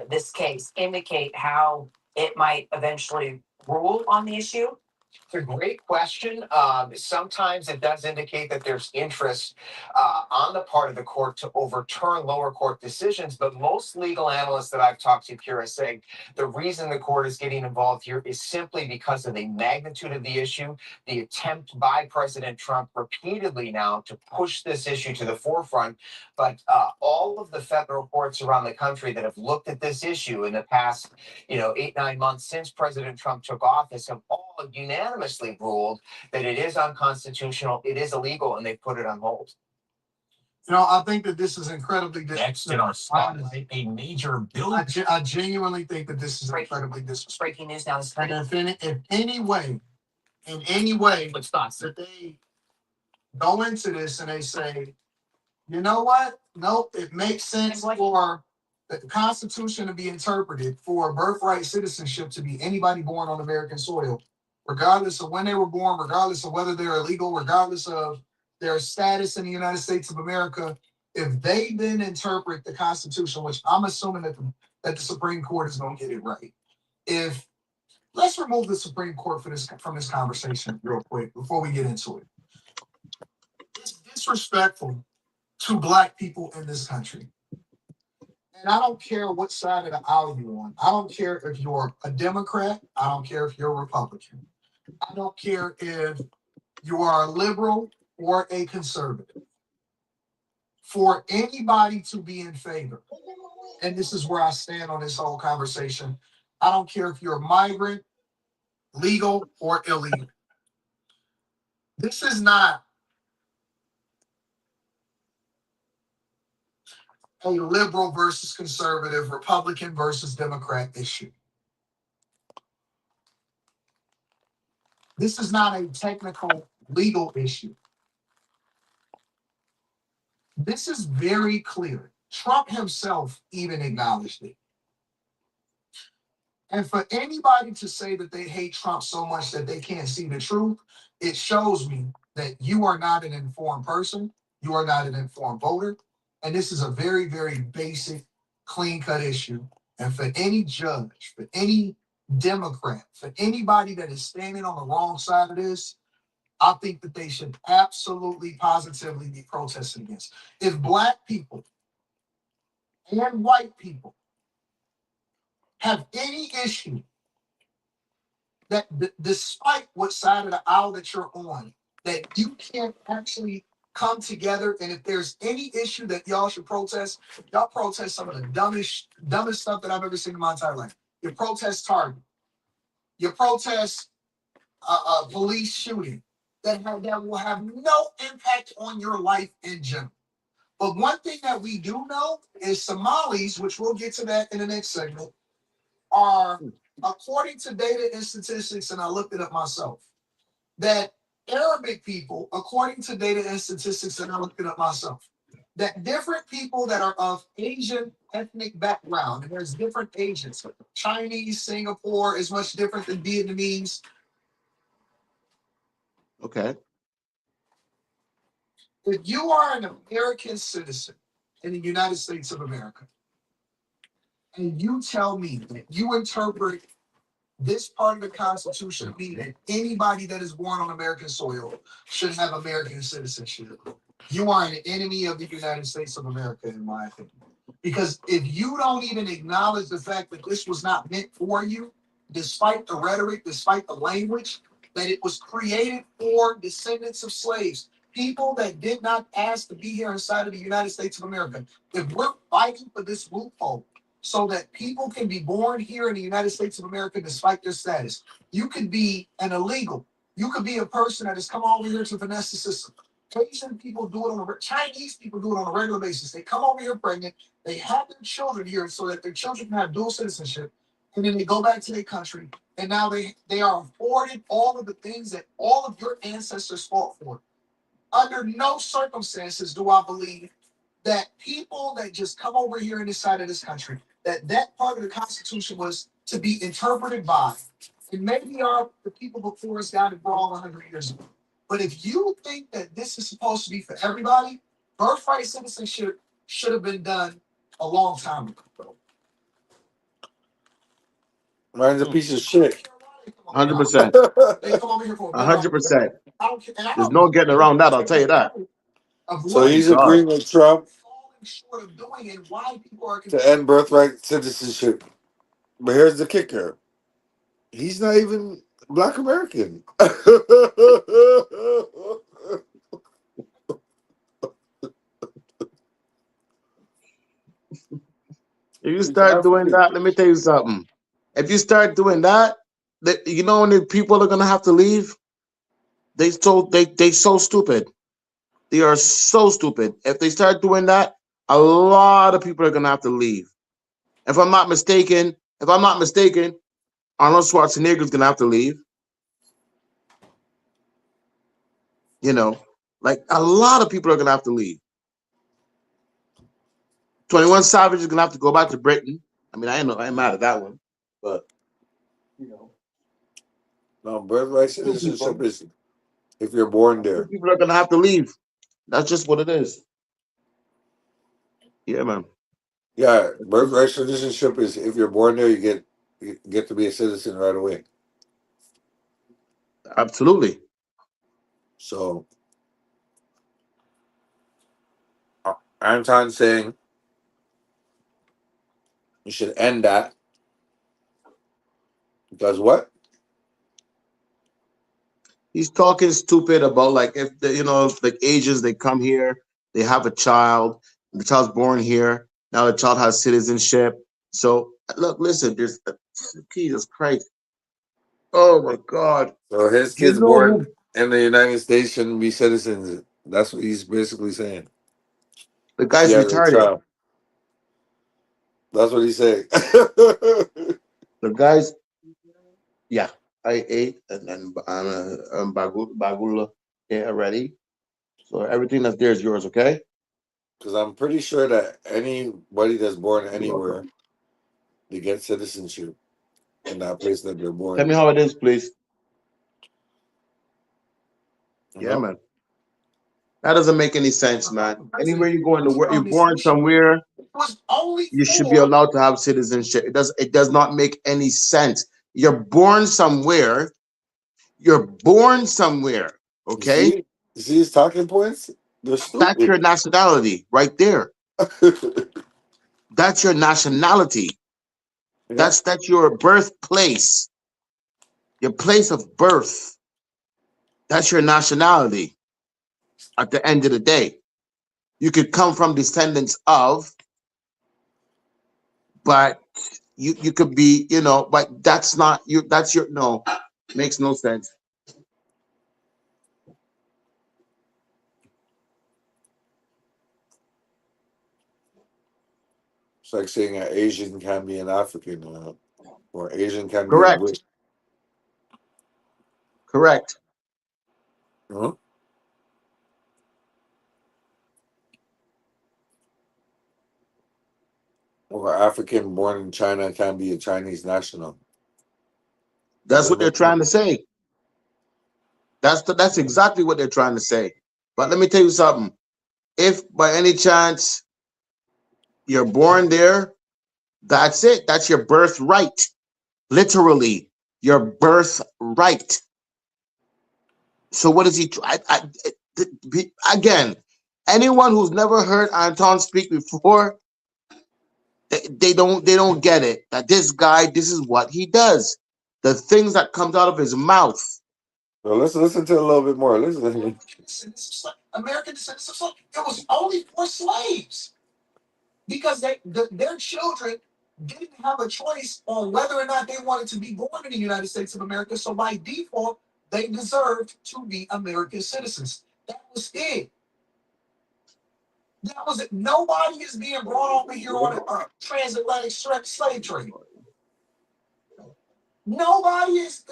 this case indicate how it might eventually rule on the issue? It's a great question. Sometimes it does indicate that there's interest on the part of the court to overturn lower court decisions, but most legal analysts that I've talked to, Kira, say the reason the court is getting involved here is simply because of the magnitude of the issue, the attempt by President Trump repeatedly now to push this issue to the forefront. But all of the federal courts around the country that have looked at this issue in the past, 8-9 months since President Trump took office have all unanimously ruled that it is unconstitutional, it is illegal, and they put it on hold. I think that this is incredibly Next in our spotlight, a major bill. I genuinely think that this is incredibly disrespectful. Breaking news now. And if in any way that they go into this and they say, you know what? Nope, it makes sense for the Constitution to be interpreted for birthright citizenship to be anybody born on American soil, regardless of when they were born, regardless of whether they're illegal, regardless of their status in the United States of America. If they then interpret the Constitution, which I'm assuming that the Supreme Court is going to get it right. Let's remove the Supreme Court from this conversation real quick before we get into it. It's disrespectful to Black people in this country. And I don't care what side of the aisle you're on. I don't care if you're a Democrat. I don't care if you're a Republican. I don't care if you are a liberal or a conservative. For anybody to be in favor, and this is where I stand on this whole conversation, I don't care if you're a migrant, legal or illegal. This is not a liberal versus conservative, Republican versus Democrat issue. This is not a technical legal issue. This is very clear. Trump himself even acknowledged it. And for anybody to say that they hate Trump so much that they can't see the truth, it shows me that you are not an informed person. You are not an informed voter. And this is a very, very basic, clean-cut issue. And for any judge, for any Democrat, for anybody that is standing on the wrong side of this, I think that they should absolutely, positively be protesting against. If Black people and white people have any issue that despite what side of the aisle that you're on, that you can't actually come together, and if there's any issue that y'all should protest, y'all protest some of the dumbest stuff that I've ever seen in my entire life. You protest Target. You protest a police shooting that will have no impact on your life in general. But one thing that we do know is Somalis, which we'll get to that in the next segment, are, according to data and statistics, and I looked it up myself, that Arabic people, according to data and statistics, and I looked it up myself, that different people that are of Asian ethnic background, and there's different Asians, Chinese, Singapore is much different than Vietnamese. Okay. If you are an American citizen in the United States of America, and you tell me that you interpret this part of the Constitution mean that anybody that is born on American soil should have American citizenship, you are an enemy of the United States of America, in my opinion. Because if you don't even acknowledge the fact that this was not meant for you, despite the rhetoric, despite the language, that it was created for descendants of slaves, people that did not ask to be here inside of the United States of America. If we're fighting for this loophole, so that people can be born here in the United States of America despite their status. You could be an illegal. You could be a person that has come over here to finesse the system. Asian people do it Chinese people do it on a regular basis. They come over here pregnant. They have their children here so that their children can have dual citizenship, and then they go back to their country. And now they are afforded all of the things that all of your ancestors fought for. Under no circumstances do I believe that people that just come over here in this side of this country, that part of the Constitution was to be interpreted by. And maybe the people before us got it wrong 100 years ago. But if you think that this is supposed to be for everybody, birthright citizenship should have been done a long time ago. Mine's a piece of shit. 100%. They come over here for 100%. I don't care. And I There's don't no getting around that, I'll tell you that. So he's agreeing with Trump falling short of doing and why people are to end birthright citizenship. But here's the kicker. He's not even Black American. If you start doing that, let me tell you something. If you start doing that, you know when the people are gonna have to leave? They so stupid. They are so stupid. If they start doing that, a lot of people are gonna have to leave. If I'm not mistaken, Arnold Schwarzenegger is gonna have to leave. You know, like a lot of people are gonna have to leave. 21 Savage is gonna have to go back to Britain. I mean, I'm mad at that one, but you know, No, birthright citizenship is if you're born there. people are gonna have to leave. That's just what it is. Yeah, man. Yeah, birthright citizenship is if you're born there, you get to be a citizen right away. Absolutely. So Anton saying you should end that because what? He's talking stupid about like if like Asians, they come here, they have a child, the child's born here, now the child has citizenship. So look, listen, there's Jesus Christ. Oh my God. So his You kids know born who in the United States shouldn't be citizens. That's what he's basically saying. the If he guy's has a retarded. child. That's what he's saying. The guy's yeah. I ate and then bagula already. So everything that's there is yours, okay? Because I'm pretty sure that anybody that's born You're anywhere, welcome. they get citizenship in that place that they're Tell me born. how it is, please. You Yeah, know? man. That doesn't make any sense, man. Anywhere you go in the world, you're born somewhere, you should be allowed to have citizenship. It does not make any sense. You're born somewhere. You're born somewhere. Okay? You see his talking points? They're That's your stupid. nationality right there. That's your nationality. Yeah. That's your birthplace. Your place of birth. That's your nationality. At the end of the day, you could come from descendants of, but you could be, but that's not you. That's your no. Makes no sense. It's like saying an Asian can be an African, or Asian can be a Correct. Brit. Correct. Huh? Or African born in China can be a Chinese national. That's what they're trying to say. That's exactly what they're trying to say. But let me tell you something. If by any chance you're born there, that's it. That's your birthright. Literally, your birthright. So what is he? Again, anyone who's never heard Anton speak before, they don't get it. That this guy, this is what he does. The things that comes out of his mouth. Well, let's listen to it a little bit more. Listen. American descendants of slaves. It was only for slaves because their children didn't have a choice on whether or not they wanted to be born in the United States of America. So by default, they deserved to be American citizens. That was it. That was it. Nobody is being brought over here on a transatlantic slave trade. Nobody is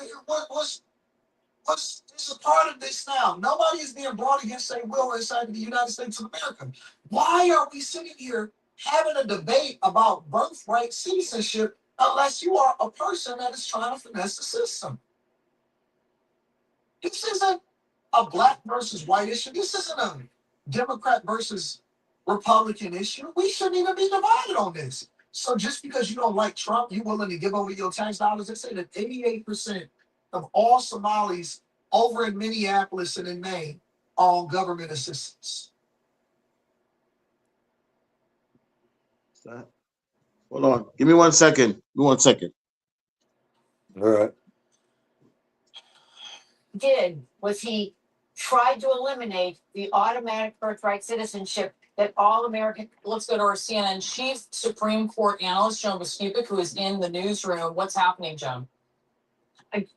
is a part of this now. Nobody is being brought against their will inside of the United States of America. Why are we sitting here having a debate about birthright citizenship unless you are a person that is trying to finesse the system? This isn't a black versus white issue. This isn't a Democrat versus Republican issue. We shouldn't even be divided on this. So just because you don't like Trump, you're willing to give over your tax dollars. They say that 88% of all Somalis over in Minneapolis and in Maine are on government assistance. Hold on. Give me 1 second. Give me 1 second. All right. Did was he tried to eliminate the automatic birthright citizenship that all American. Let's go to our CNN chief Supreme Court analyst, Joan Boscupic, who is in the newsroom. What's happening, Joan?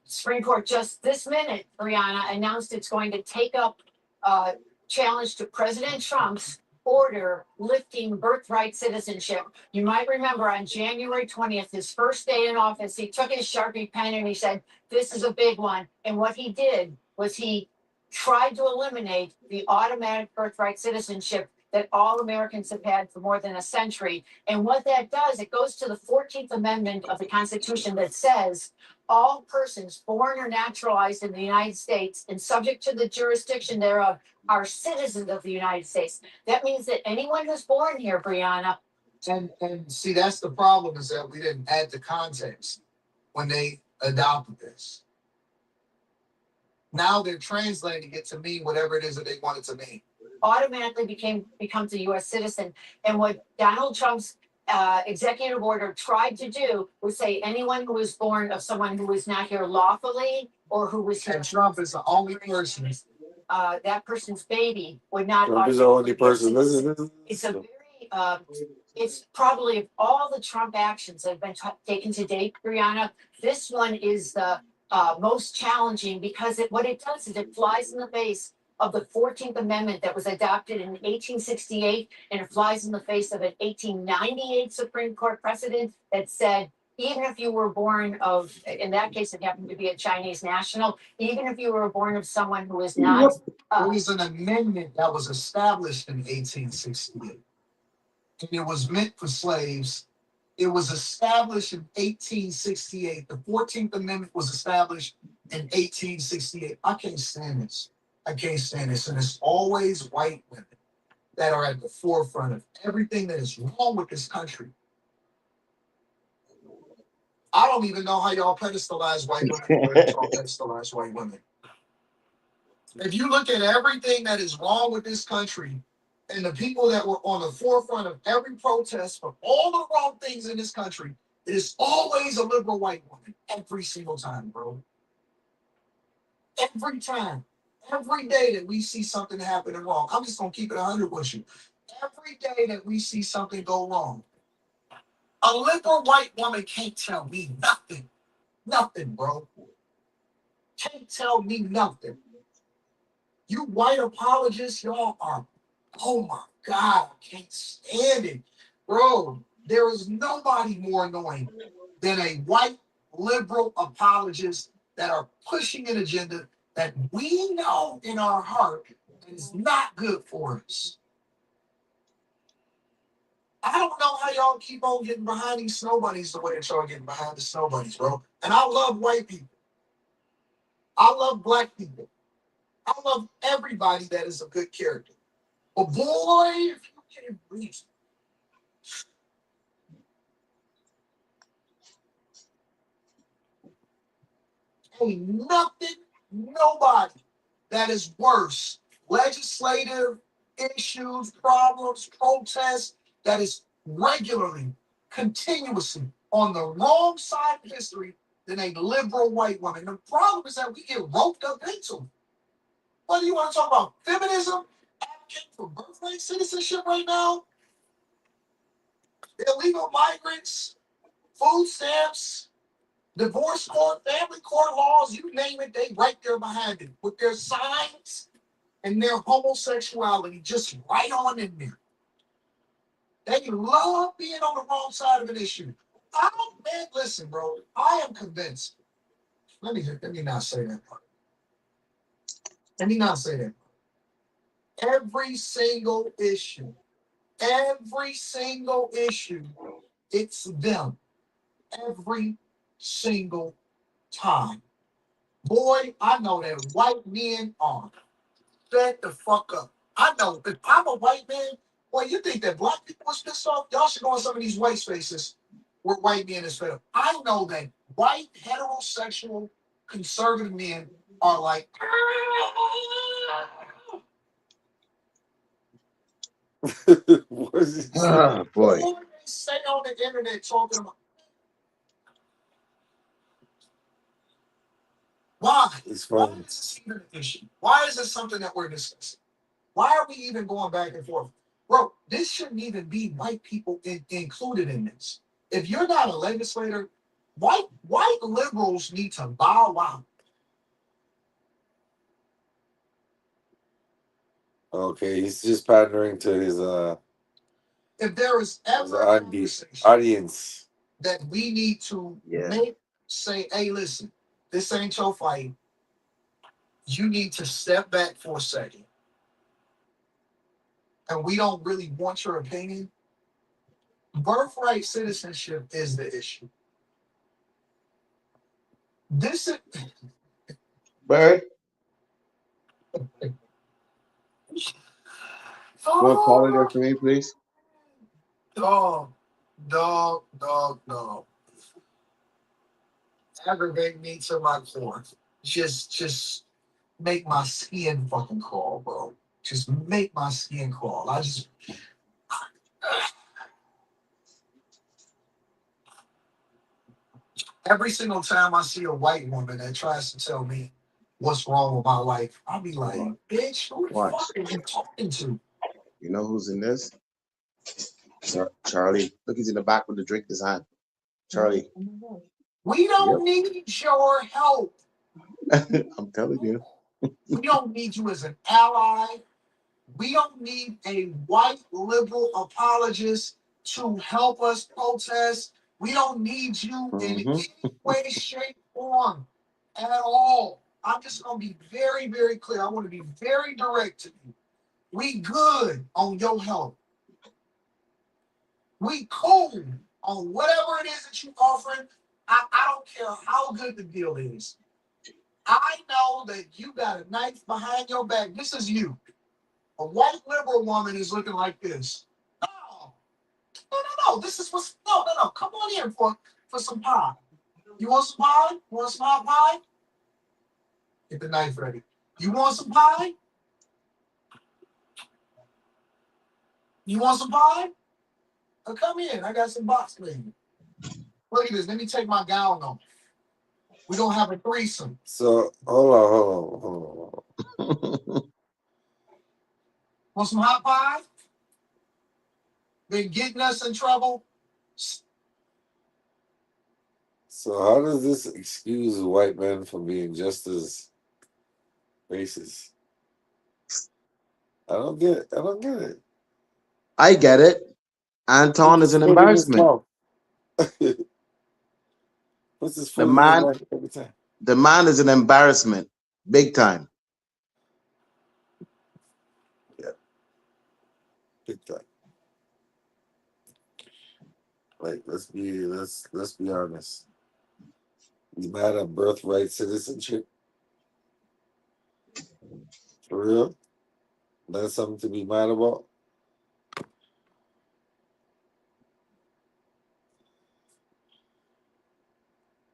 Supreme Court just this minute, Brianna, announced it's going to take up a challenge to President Trump's order lifting birthright citizenship. You might remember on January 20th, his first day in office, he took his Sharpie pen and he said, this is a big one. And what he did was he tried to eliminate the automatic birthright citizenship that all Americans have had for more than a century. And what that does, it goes to the 14th Amendment of the Constitution that says all persons born or naturalized in the United States and subject to the jurisdiction thereof are citizens of the United States. That means that anyone who's born here, Brianna. And see, that's the problem, is that we didn't add the context when they adopted this. Now they're translating it to mean whatever it is that they want it to mean. Automatically becomes a U.S. citizen. And what Donald Trump's executive order tried to do was say anyone who was born of someone who was not here lawfully or who was here. And Trump is the only person. That person's baby would not. Trump is the only person. It's a very. It's probably of all the Trump actions that have been taken to date, Brianna, this one is the most challenging because what it does is it flies in the face of the 14th Amendment that was adopted in 1868, and it flies in the face of an 1898 Supreme Court precedent that said, even if you were born of, in that case, it happened to be a Chinese national, even if you were born of someone who is not. It was an amendment that was established in 1868. And it was meant for slaves. It was established in 1868. The 14th Amendment was established in 1868. I can't stand this. I can't stand this. And it's always white women that are at the forefront of everything that is wrong with this country. I don't even know how y'all pedestalize white women. Y'all pedestalize white women. If you look at everything that is wrong with this country and the people that were on the forefront of every protest for all the wrong things in this country, it is always a liberal white woman every single time, bro. Every time. Every day that we see something happening wrong, I'm just going to keep it 100 with you. Every day that we see something go wrong, a liberal white woman can't tell me nothing. Nothing, bro. Can't tell me nothing. You white apologists, y'all are, oh my God, I can't stand it. Bro, there is nobody more annoying than a white liberal apologist that are pushing an agenda that we know in our heart is not good for us. I don't know how y'all keep on getting behind these snow bunnies the way that y'all getting behind the snow bunnies, bro. And I love white people. I love black people. I love everybody that is a good character. But boy, if you can't breathe. Ain't nothing, nobody that is worse. Legislative issues, problems, protests that is regularly, continuously on the wrong side of history than a liberal white woman. The problem is that we get roped up into it. Whether you want to talk about feminism, advocating for birthright citizenship right now, illegal migrants, food stamps, divorce court, family court laws, you name it, they right there behind it with their signs and their homosexuality just right on in there. They love being on the wrong side of an issue. Man, listen, bro, I am convinced. Let me not say that part. Let me not say that. Every single issue, it's them. Every single time. Boy, I know that white men are fed the fuck up. I know if I'm a white man, boy, you think that black people was pissed off? Y'all should go on some of these white spaces where white men is fed up. I know that white heterosexual conservative men are like, What is it? Oh boy. what they say on the internet talking about. Why? It's Why funny. is this even an issue? Why is this something that we're discussing? Why are we even going back and forth? Bro, this shouldn't even be white people included in this. If you're not a legislator, white liberals need to bow out. Okay, he's just pandering to his If there is ever a conversation audience. that we need to Yeah. say, hey, listen, this ain't your fight. You need to step back for a second. And we don't really want your opinion. Birthright citizenship is the issue. This is Bird, you want to call it there for me, please? dog. Aggravate me to my core. Just make my skin fucking crawl, bro. Just make my skin crawl. Every single time I see a white woman that tries to tell me what's wrong with my life, I'll be like, bitch, who the Watch. fuck are you talking to? You know who's in this? Charlie. Look, he's in the back with the drink in his hand. Charlie. We don't need your help. I'm telling you. We don't need you as an ally. We don't need a white liberal apologist to help us protest. We don't need you in any way, shape, form at all. I'm just going to be very, very clear. I want to be very direct to you. We good on your help. We cool on whatever it is that you're offering. I don't care how good the deal is. I know that you got a knife behind your back. This is you. A white liberal woman is looking like this. No. This is what's no. Come on in for some pie. You want some pie? You want some hot pie? Get the knife ready. You want some pie? You want some pie? Oh, come in. I got some box for you. Look at this. Let me take my gown off. We're gonna have a threesome. So hold on. Want some hot pie? Been getting us in trouble. So how does this excuse white men from being just as racist? I don't get it. I get it. Anton is an embarrassment. What's this The food in his mouth every time? The man is an embarrassment. Big time. Yeah. Big time. Like let's be honest. He's mad at birthright citizenship. For real? That's something to be mad about.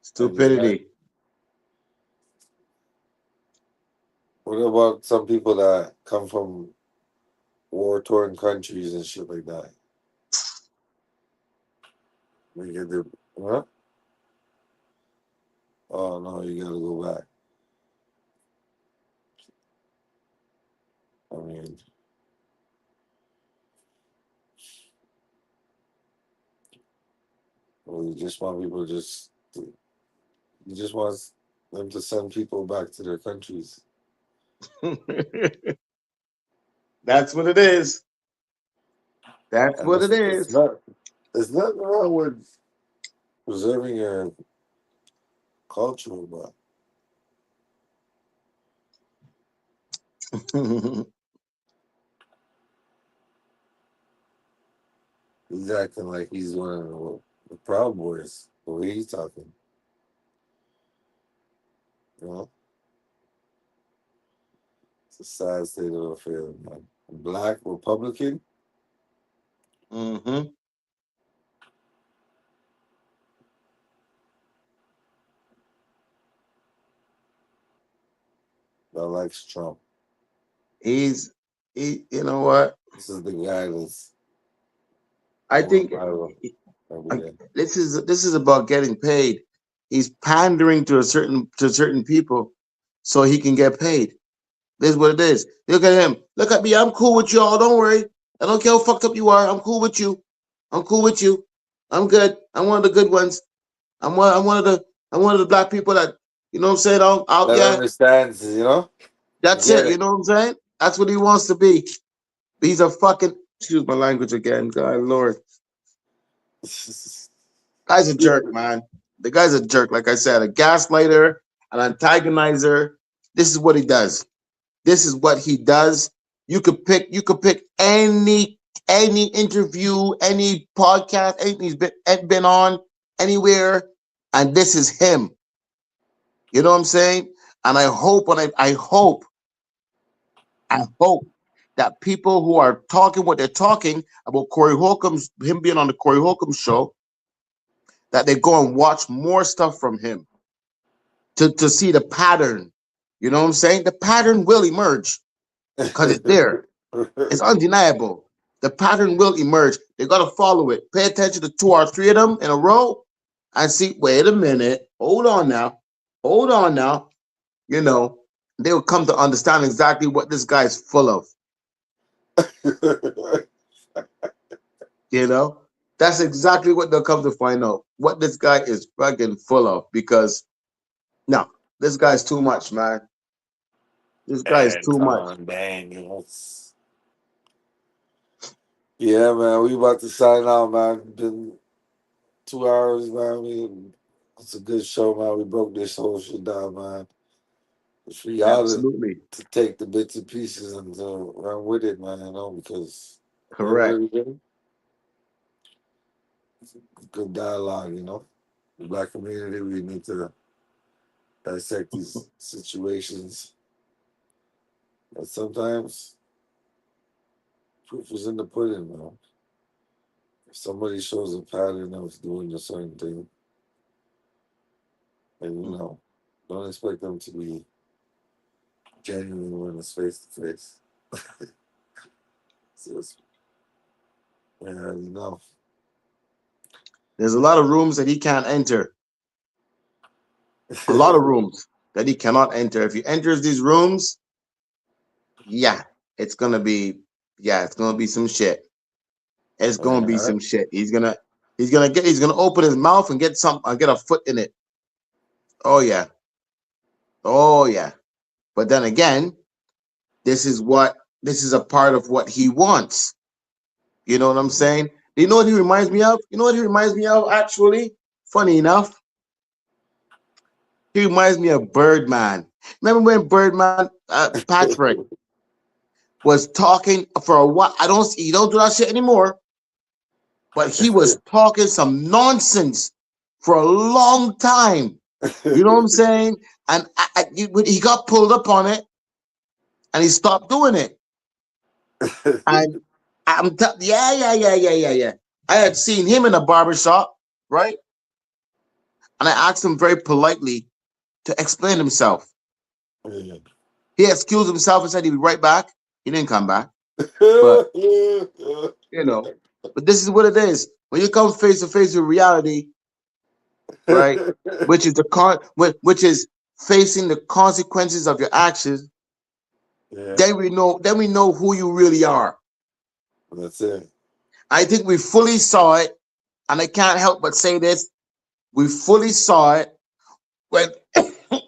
Stupidity. What about some people that come from war-torn countries and shit like that? We get the huh? Oh no, you gotta go back. I mean, Or you just want people you just want them to send people back to their countries. That's what it is. That's And what it it's is. not there's nothing wrong with preserving your culture, but he's acting like he's one of the Proud Boys. The way he's talking. You know? It's a sad state of affairs, man. A black Republican. Mm-hmm. That likes Trump. You know what? This is the guy that's I going think viral every day. this is about getting paid. He's pandering to certain people so he can get paid. This is what it is. Look at him. Look at me. I'm cool with y'all. Don't worry. I don't care how fucked up you are. I'm cool with you. I'm cool with you. I'm good. I'm one of the good ones. I'm one of the black people that, you know what I'm saying? Out That yeah. understands, you know? You That's get it. You it. know what I'm saying? That's what he wants to be. He's a fucking, excuse my language again. God Lord. Guy's a Yeah. jerk, man. The guy's a jerk. Like I said, a gaslighter, an antagonizer. This is what he does. This is what he does. You could pick any interview, any podcast, anything he's been on anywhere, and this is him. You know what I'm saying? And I hope that people who are talking what they're talking about Corey Holcomb's him being on the Corey Holcomb show, that they go and watch more stuff from him to see the pattern. You know what I'm saying? The pattern will emerge because it's there. It's undeniable. The pattern will emerge. They got to follow it. Pay attention to 2 or 3 of them in a row and see, wait a minute. Hold on now. Hold on now. You know, they will come to understand exactly what this guy is full of. You know, that's exactly what they'll come to find out. What this guy is fucking full of. Because, no, this guy's too much, man. This guy is too much. Anton Daniels. Yeah, man, we about to sign out, man. Been 2 hours, man. It's a good show, man. We broke this whole shit down, man. It's for y'all Absolutely. to take the bits and pieces and to run with it, man, you know, because at the end Correct. of the day, it's good dialogue, you know. The black community, we need to dissect these situations. And sometimes proof is in the pudding, man. If somebody shows a pattern of doing a certain thing, and you know, don't expect them to be genuine when it's face to face. So it's, yeah, you know. There's a lot of rooms that he can't enter. A lot of rooms that he cannot enter. If he enters these rooms, yeah, it's gonna be it's gonna be some shit. It's gonna be Yeah, some shit. He's gonna open his mouth and get a foot in it. Oh yeah. Oh yeah. But then again, this is a part of what he wants. You know what I'm saying? You know what he reminds me of? You know what he reminds me of, actually? Funny enough, he reminds me of Birdman. Remember when Birdman, Patrick, was talking for a while? He don't do that shit anymore. But he was talking some nonsense for a long time. You know what I'm saying? And he got pulled up on it, and he stopped doing it. And yeah. I had seen him in a barbershop, right? And I asked him very politely to explain himself. He excused himself and said he'd be right back. He didn't come back. But you know, but this is what it is. When you come face to face with reality, right? Which is facing the consequences of your actions, Yeah, then we know who you really are. that's it. I think we fully saw it and I can't help but say this, we fully saw it when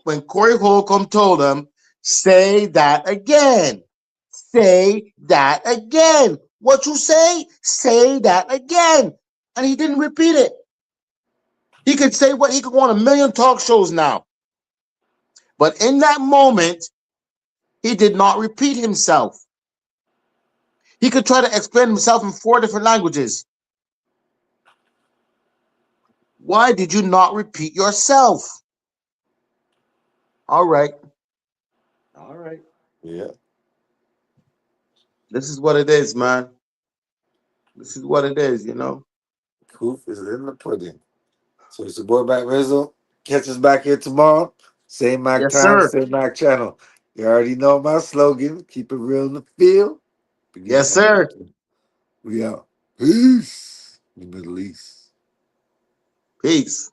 when Corey Holcomb told him, say that again. Say that again. What you say? Say that again. And he didn't repeat it. He could say what he could go on a million talk shows now. But in that moment, he did not repeat himself. He could try to explain himself in 4 different languages. Why did you not repeat yourself? All right. All right. Yeah. This is what it is, man. This is what it is, you know. Proof is in the pudding. So it's your boy Mac Rizzo. Catch us back here tomorrow. Same Mac Yes, time, sir. same Mac channel. You already know my slogan. Keep it real in the field. Yes, sir. We out. Peace. The Middle East. Peace.